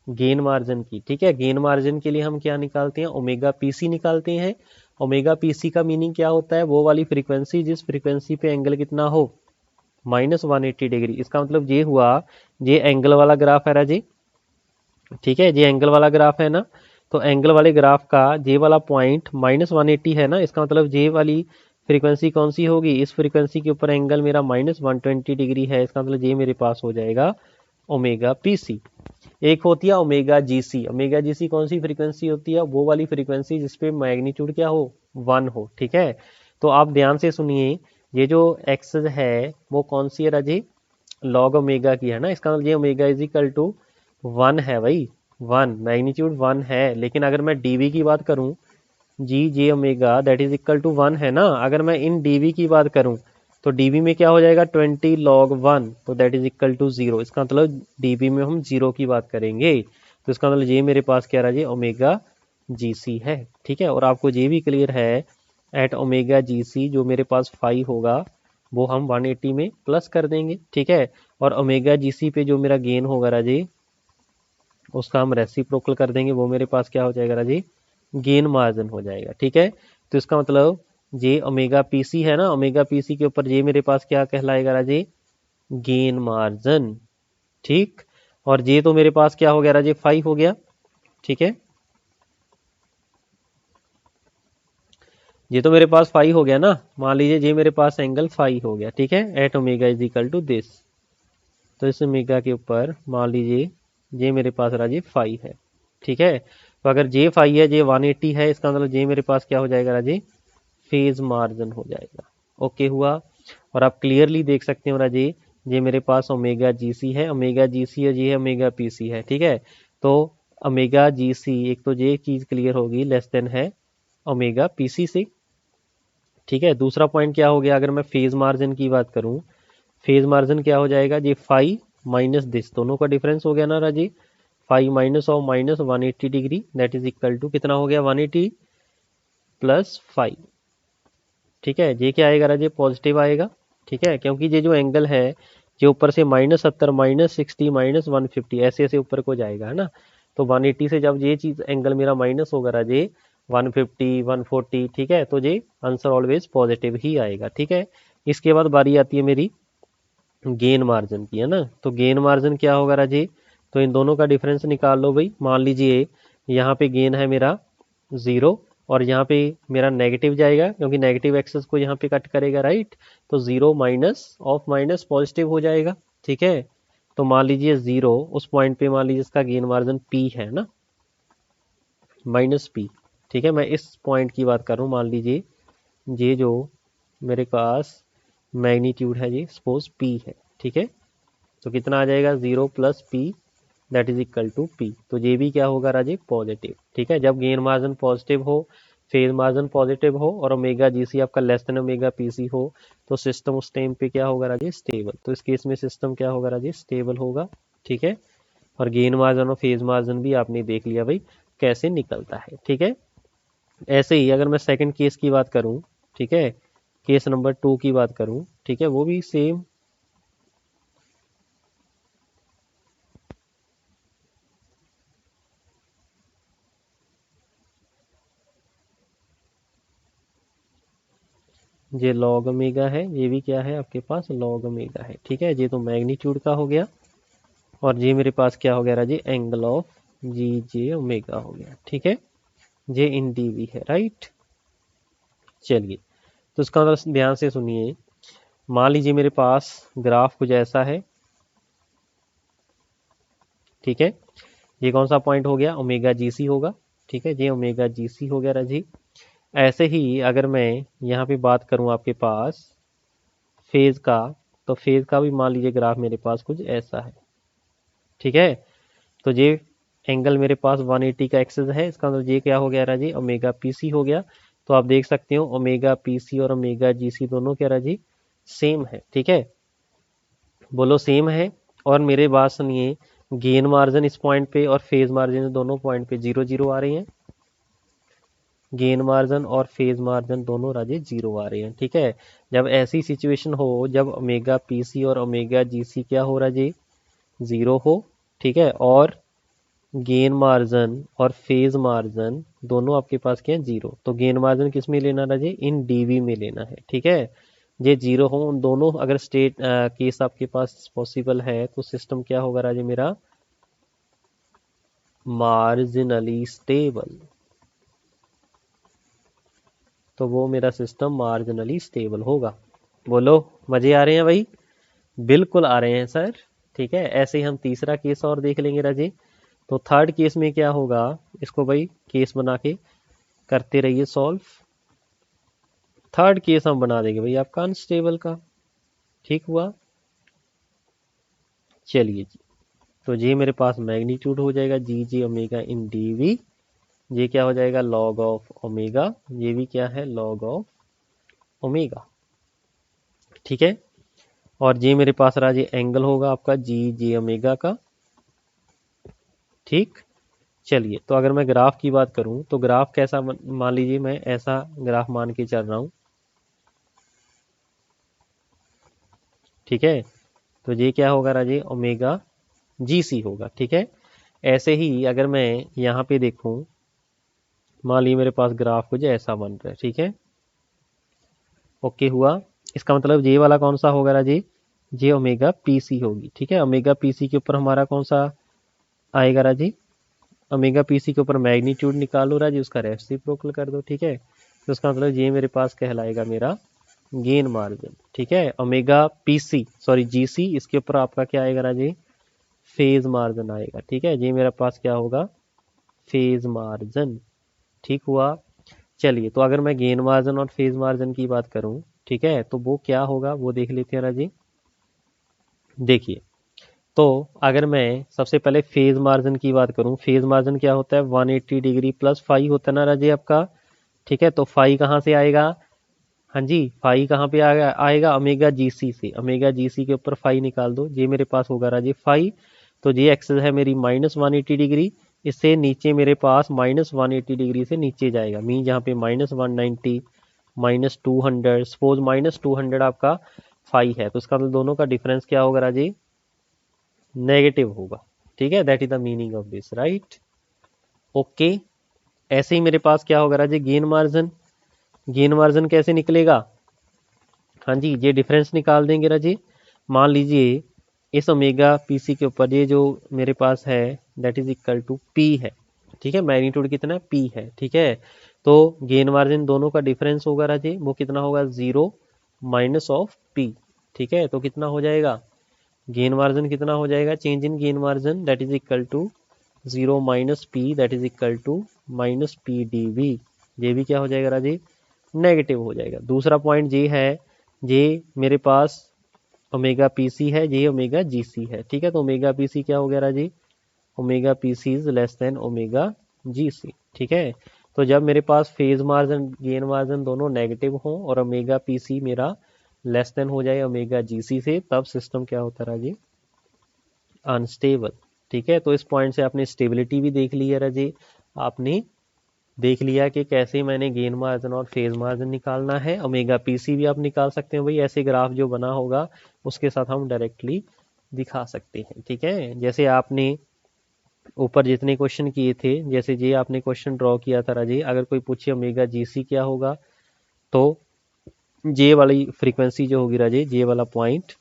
Speaker 1: गेन मार्जिन की, ठीक है। गेन मार्जिन के लिए हम क्या निकालते हैं, ओमेगा पीसी निकालते हैं। ओमेगा पीसी का मीनिंग क्या होता है, वो वाली फ्रीक्वेंसी जिस फ्रीक्वेंसी पे एंगल कितना हो, -180 डिग्री। इसका मतलब ये हुआ, ये एंगल वाला ग्राफ है राजे, ठीक है, ये एंगल वाला ग्राफ है ना। तो एंगल वाले ग्राफ का जे वाला पॉइंट -180 है ना, इसका मतलब जे वाली फ्रीक्वेंसी कौन सी होगी, इस फ्रीक्वेंसी के ऊपर एंगल मेरा -120 डिग्री है, इसका मतलब ये मेरे पास हो जाएगा ओमेगा पीसी। एक होती है ओमेगा जीसी, ओमेगा जीसी कौन सी फ्रीक्वेंसी होती है, वो वाली फ्रीक्वेंसी जिसपे मैग्नीट्यूड क्या हो, 1 हो, ठीक है। तो आप ध्यान से सुनिए, ये जो एक्सेस है वो कौन सी है राजी, लॉग ओमेगा की है ना, इसका मतलब ये ओमेगा इज इक्वल टू 1 है भाई, 1 मैग्नीट्यूड 1 है। लेकिन अगर मैं डीवी की बात करूं, G J omega that is equal to 1 है ना, अगर मैं इन डीवी की बात करूं तो डीवी में क्या हो जाएगा 20 log 1, तो दैट इज इक्वल टू 0। इसका मतलब डीवी में हम 0 की बात करेंगे, तो इसका मतलब ये मेरे पास क्या रहा जी, ओमेगा जीसी है, ठीक है। और आपको ये भी क्लियर है एट ओमेगा जीसी जो मेरे पास 5 होगा वो हम 180 में प्लस कर देंगे, ठीक है। और ओमेगा जीसी पे जो मेरा गेन होगा राजी उसका हम रेसिप्रोकल कर देंगे, वो मेरे पास क्या हो जाएगा राजी, गेन मार्जिन हो जाएगा, ठीक है। तो इसका मतलब जे ओमेगा पीसी है ना, ओमेगा पीसी के ऊपर जे मेरे पास क्या कहलाएगा राजे, गेन मार्जिन, ठीक। और जे तो मेरे पास क्या हो गया राजे, 5 हो गया, ठीक है। ये तो मेरे पास 5 हो गया ना, मान लीजिए जे मेरे पास एंगल 5 हो गया, ठीक है, at omega is equal to this. तो इस ओमेगा के ऊपर मान लीजिए जे मेरे पास राजी 5 है। ठीक है, तो अगर जे 5 है, जे 180 है, इसका मतलब जे मेरे पास क्या हो जाएगा राजी, फेज मार्जिन हो जाएगा। ओके हुआ। और आप क्लियरली देख सकते हो राजी, ये मेरे पास ओमेगा जीसी है, ओमेगा जीसी और ये है ओमेगा पीसी है। ठीक है, तो ओमेगा जीसी, एक तो ये चीज क्लियर होगी, लेस देन है ओमेगा पीसी से। ठीक है, दूसरा पॉइंट क्या हो गया, अगर मैं फेज मार्जिन की बात करूं, फेज मार्जिन क्या हो जाएगा, ये 5 माइनस दिस, दोनों का डिफरेंस हो गया ना राजी, 5 minus of minus 180 degree, that is equal to कितना हो गया, 180 प्लस 5। ठीक है, ये क्या आएगा राजी, पॉजिटिव आएगा। ठीक है, क्योंकि ये जो एंगल है, जो ऊपर से -70 -60 -150 ऐसे ऐसे ऊपर को जाएगा, है ना। तो 180 से जब ये चीज एंगल मेरा माइनस होगा राजे 150 140, ठीक है, तो ये आंसर ऑलवेज पॉजिटिव ही आएगा। ठीक है, इसके बाद बारी आती है मेरी गेन मार्जिन की, है ना। तो गेन मार्जिन क्या होगा राजे, तो इन दोनों का डिफरेंस निकाल लो भाई। मान लीजिए यहाँ पे गेन है मेरा 0 और यहाँ पे मेरा नेगेटिव जाएगा, क्योंकि नेगेटिव एक्सेस को यहाँ पे कट करेगा, राइट। तो 0 माइनस ऑफ माइनस पॉजिटिव हो जाएगा। ठीक है, तो मान लीजिए 0 उस पॉइंट पे, मान लीजिए इसका गेन मार्जिन P है ना, -P। ठीक है, मैं इस पॉइंट की बात कर रहा हूँ। मान लीजिए ये जो मेरे पास मैग्नीट्यूड है, ये सपोज P है। ठीक है, तो कितना आ जाएगा, 0 plus P that is equal to P। तो ये भी क्या होगा राजे, पॉजिटिव। ठीक है, जब गेन मार्जिन पॉजिटिव हो, फेज मार्जिन पॉजिटिव हो और ओमेगा जीसी आपका लेस देन ओमेगा पीसी हो, तो सिस्टम उस टाइम पे क्या होगा राजे, स्टेबल। तो इस केस में सिस्टम क्या होगा राजे, स्टेबल होगा। ठीक है, और गेन मार्जिन और फेज मार्जिन भी आपने देख लिया भाई कैसे निकलता है। ठीक है, ऐसे ही अगर मैं सेकंड केस की बात करूं, ठीक है, केस नंबर 2 की बात करूं, ठीक है, वो भी सेम। ये लॉग ओमेगा है, ये भी क्या है आपके पास, लॉग ओमेगा है। ठीक है, ये तो मैग्नीट्यूड का हो गया, और ये मेरे पास क्या हो गया राजी, angle of G J omega हो गया। ठीक है, जे इन डी वी है, राइट। चलिए, तो इसका मतलब ध्यान से सुनिए, मान लीजिए मेरे पास ग्राफ कुछ ऐसा है। ठीक है, ये कौन सा पॉइंट हो गया, ओमेगा जीसी होगा। ठीक है, ये ओमेगा जीसी हो गया राजी। ऐसे ही अगर मैं यहाँ पे बात करूँ आपके पास फेज का, तो फेज का भी मान लीजिए ग्राफ मेरे पास कुछ ऐसा है। ठीक है, तो ये एंगल मेरे पास 180 का एक्सेस है, इसका मतलब ये क्या हो गया राजी, ओमेगा पीसी हो गया। तो आप देख सकते हो ओमेगा पीसी और ओमेगा जीसी दोनों क्या राजी, सेम है। ठीक है, बोलो सेम है। और मेरे बात सुनिए, गेन मार्जिन इस पॉइंट पे और फेज मार्जिन दोनों पॉइंट पे 0 0 आ रही हैं। गेन मार्जिन और फेज मार्जिन दोनों राजे 0 आ रहे हैं। ठीक है, जब ऐसी सिचुएशन हो, जब ओमेगा पीसी और ओमेगा जीसी क्या हो राजे, 0 हो। ठीक है, और गेन मार्जिन और फेज मार्जिन दोनों आपके पास क्या है, 0। तो गेन मार्जिन किस में लेना राजे, इन डीवी में लेना है। ठीक है, ये 0 हो उन दोनों, अगर स्टेट केस आपके पास पॉसिबल है, तो सिस्टम क्या होगा राजे मेरा, मार्जिनली स्टेबल। तो वो मेरा सिस्टम मार्जिनली स्टेबल होगा। बोलो, मजे आ रहे हैं भाई, बिल्कुल आ रहे हैं सर। ठीक है, ऐसे ही हम तीसरा केस और देख लेंगे राजे। तो थर्ड केस में क्या होगा, इसको भाई केस बना के करते रहिए सॉल्व। थर्ड केस हम बना देंगे भाई आपका अनस्टेबल का। ठीक हुआ। चलिए जी, तो ये मेरे पास मैग्नीट्यूड हो जाएगा जी जी ओमेगा इन डी वी। ये क्या हो जाएगा, लॉग ऑफ ओमेगा। ये भी क्या है, लॉग ऑफ ओमेगा। ठीक है, और ये मेरे पास रहा, ये एंगल होगा आपका जी जे ओमेगा का। ठीक, चलिए, तो अगर मैं ग्राफ की बात करूं, तो ग्राफ कैसा, मान लीजिए मैं ऐसा ग्राफ मान के चल रहा हूं। ठीक है, तो ये क्या होगा राजे, ओमेगा जी सी होगा। ठीक है, ऐसे ही अगर मैं यहाँ पे देखूं, मान लीजिए मेरे पास ग्राफ कुछ ऐसा बन रहा है। ठीक है, ओके हुआ। इसका मतलब ये वाला कौन सा होगा राजे, ये ओमेगा पी सी होगी। ठीक है, ओमेगा पी सी के ऊपर हमारा कौन सा आएगा राजे, ओमेगा पी सी के ऊपर मैग्नीट्यूड निकालो राजे, उसका रेसिप्रोकल कर दो। ठीक है, तो उसका मतलब ये मेरे पास कहलाएगा मेरा गेन मार्जिन। ठीक है, ओमेगा पी सी सॉरी जी सी, इसके ऊपर आपका क्या आएगा राजे, फेज मार्जिन आएगा। ठीक है, ये मेरे पास क्या होगा, फेज मार्जिन। ठीक हुआ। चलिए, तो अगर मैं गेन मार्जिन और फेज मार्जिन की बात करूं, ठीक है, तो वो क्या होगा वो देख लेते हैं राजी। देखिए, तो अगर मैं सबसे पहले फेज मार्जिन की बात करूं, फेज मार्जिन क्या होता है, 180 डिग्री प्लस फाई होता है ना राजी आपका। ठीक है, तो फाई कहाँ से आएगा, हाँ जी, फाई कहाँ पे आएगा ओमेगा जीसी से। ओमेगा जीसी के ऊपर फाई निकाल दो, ये मेरे पास होगा राजी फाई। तो ये एक्सेस है मेरी -180 डिग्री, इससे नीचे मेरे पास -180 डिग्री से नीचे जाएगा, मीन जहाँ पे -190 -200, सपोज -200 आपका फाई है, तो इसका मतलब दोनों का डिफरेंस क्या होगा राजी, नेगेटिव होगा। ठीक है, that is the meaning of this, right. Okay, ऐसे ही मेरे पास क्या होगा राजी, गेन मार्जिन। गेन मार्जिन कैसे निकलेगा, हाँ जी, ये डिफरेंस निकाल देंगे राजी। मान लीजिए इस ओमेगा पीसी के ऊपर ये जो मेरे पास है that is equal to P है। ठीक है, मैग्नीट्यूड कितना है, पी है। ठीक है, तो गेन मार्जिन दोनों का डिफरेंस होगा राजी, वो कितना होगा, 0 माइनस ऑफ पी। ठीक है, तो कितना हो जाएगा, गेन मार्जिन कितना हो जाएगा, change in gain margin that is equal to 0 minus P that is equal to minus P dB. ये भी क्या हो जाएगा राजी, नेगेटिव हो जाएगा। दूसरा पॉइंट ये है, ये मेरे पास ओमेगा पीसी है, ये ओमेगा जीसी है। ठीक है, तो ओमेगा पीसी क्या हो गया राजी, omega PC is less than omega GC. ठीक है, तो जब मेरे पास फेज मार्जिन गेन मार्जिन दोनों नेगेटिव हो और ओमेगा पीसी मेरा लेस देन हो जाए ओमेगा जीसी से, तब सिस्टम क्या होता है राजी, अनस्टेबल। ठीक है, तो इस पॉइंट से आपने स्टेबिलिटी भी देख ली है राजी, आपने देख लिया कि कैसे मैंने गेन मार्जिन और फेज मार्जिन निकालना है। ओमेगा पीसी भी आप निकाल सकते हैं भाई, ऐसे ग्राफ जो बना होगा उसके साथ हम डायरेक्टली दिखा सकते हैं। ठीक है, जैसे आपने ऊपर जितने क्वेश्चन किए थे, जैसे ये आपने क्वेश्चन ड्रॉ किया था राजी, अगर कोई पूछे ओमेगा जीसी क्या होगा, तो जे वाली फ्रीक्वेंसी जो होगी राजी, जे वाला पॉइंट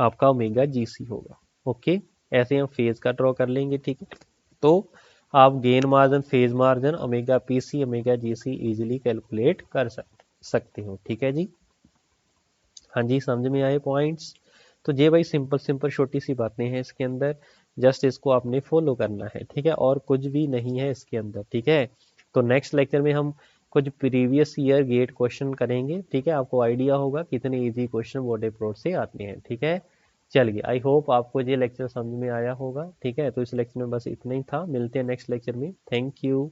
Speaker 1: आपका ओमेगा जीसी होगा। ओके, ऐसे हम फेज का ड्रॉ कर लेंगे। ठीक है, तो आप gain margin, phase margin, omega PC, omega GC easily calculate कर सकते हो। ठीक है जी, हाँ जी, समझ में आए पॉइंट्स। तो ये भाई सिंपल सिंपल छोटी सी बातें हैं इसके अंदर, जस्ट इसको आपने फॉलो करना है। ठीक है, और कुछ भी नहीं है इसके अंदर। ठीक है, तो नेक्स्ट लेक्चर में हम कुछ प्रीवियस ईयर गेट क्वेश्चन करेंगे। ठीक है, आपको आइडिया होगा कितने इजी क्वेश्चन बोर्ड अप्रोच से आते हैं। ठीक है, चलिए, आई होप आपको ये लेक्चर समझ में आया होगा। ठीक है, तो इस लेक्चर में बस इतना ही था, मिलते हैं नेक्स्ट लेक्चर में। Thank you.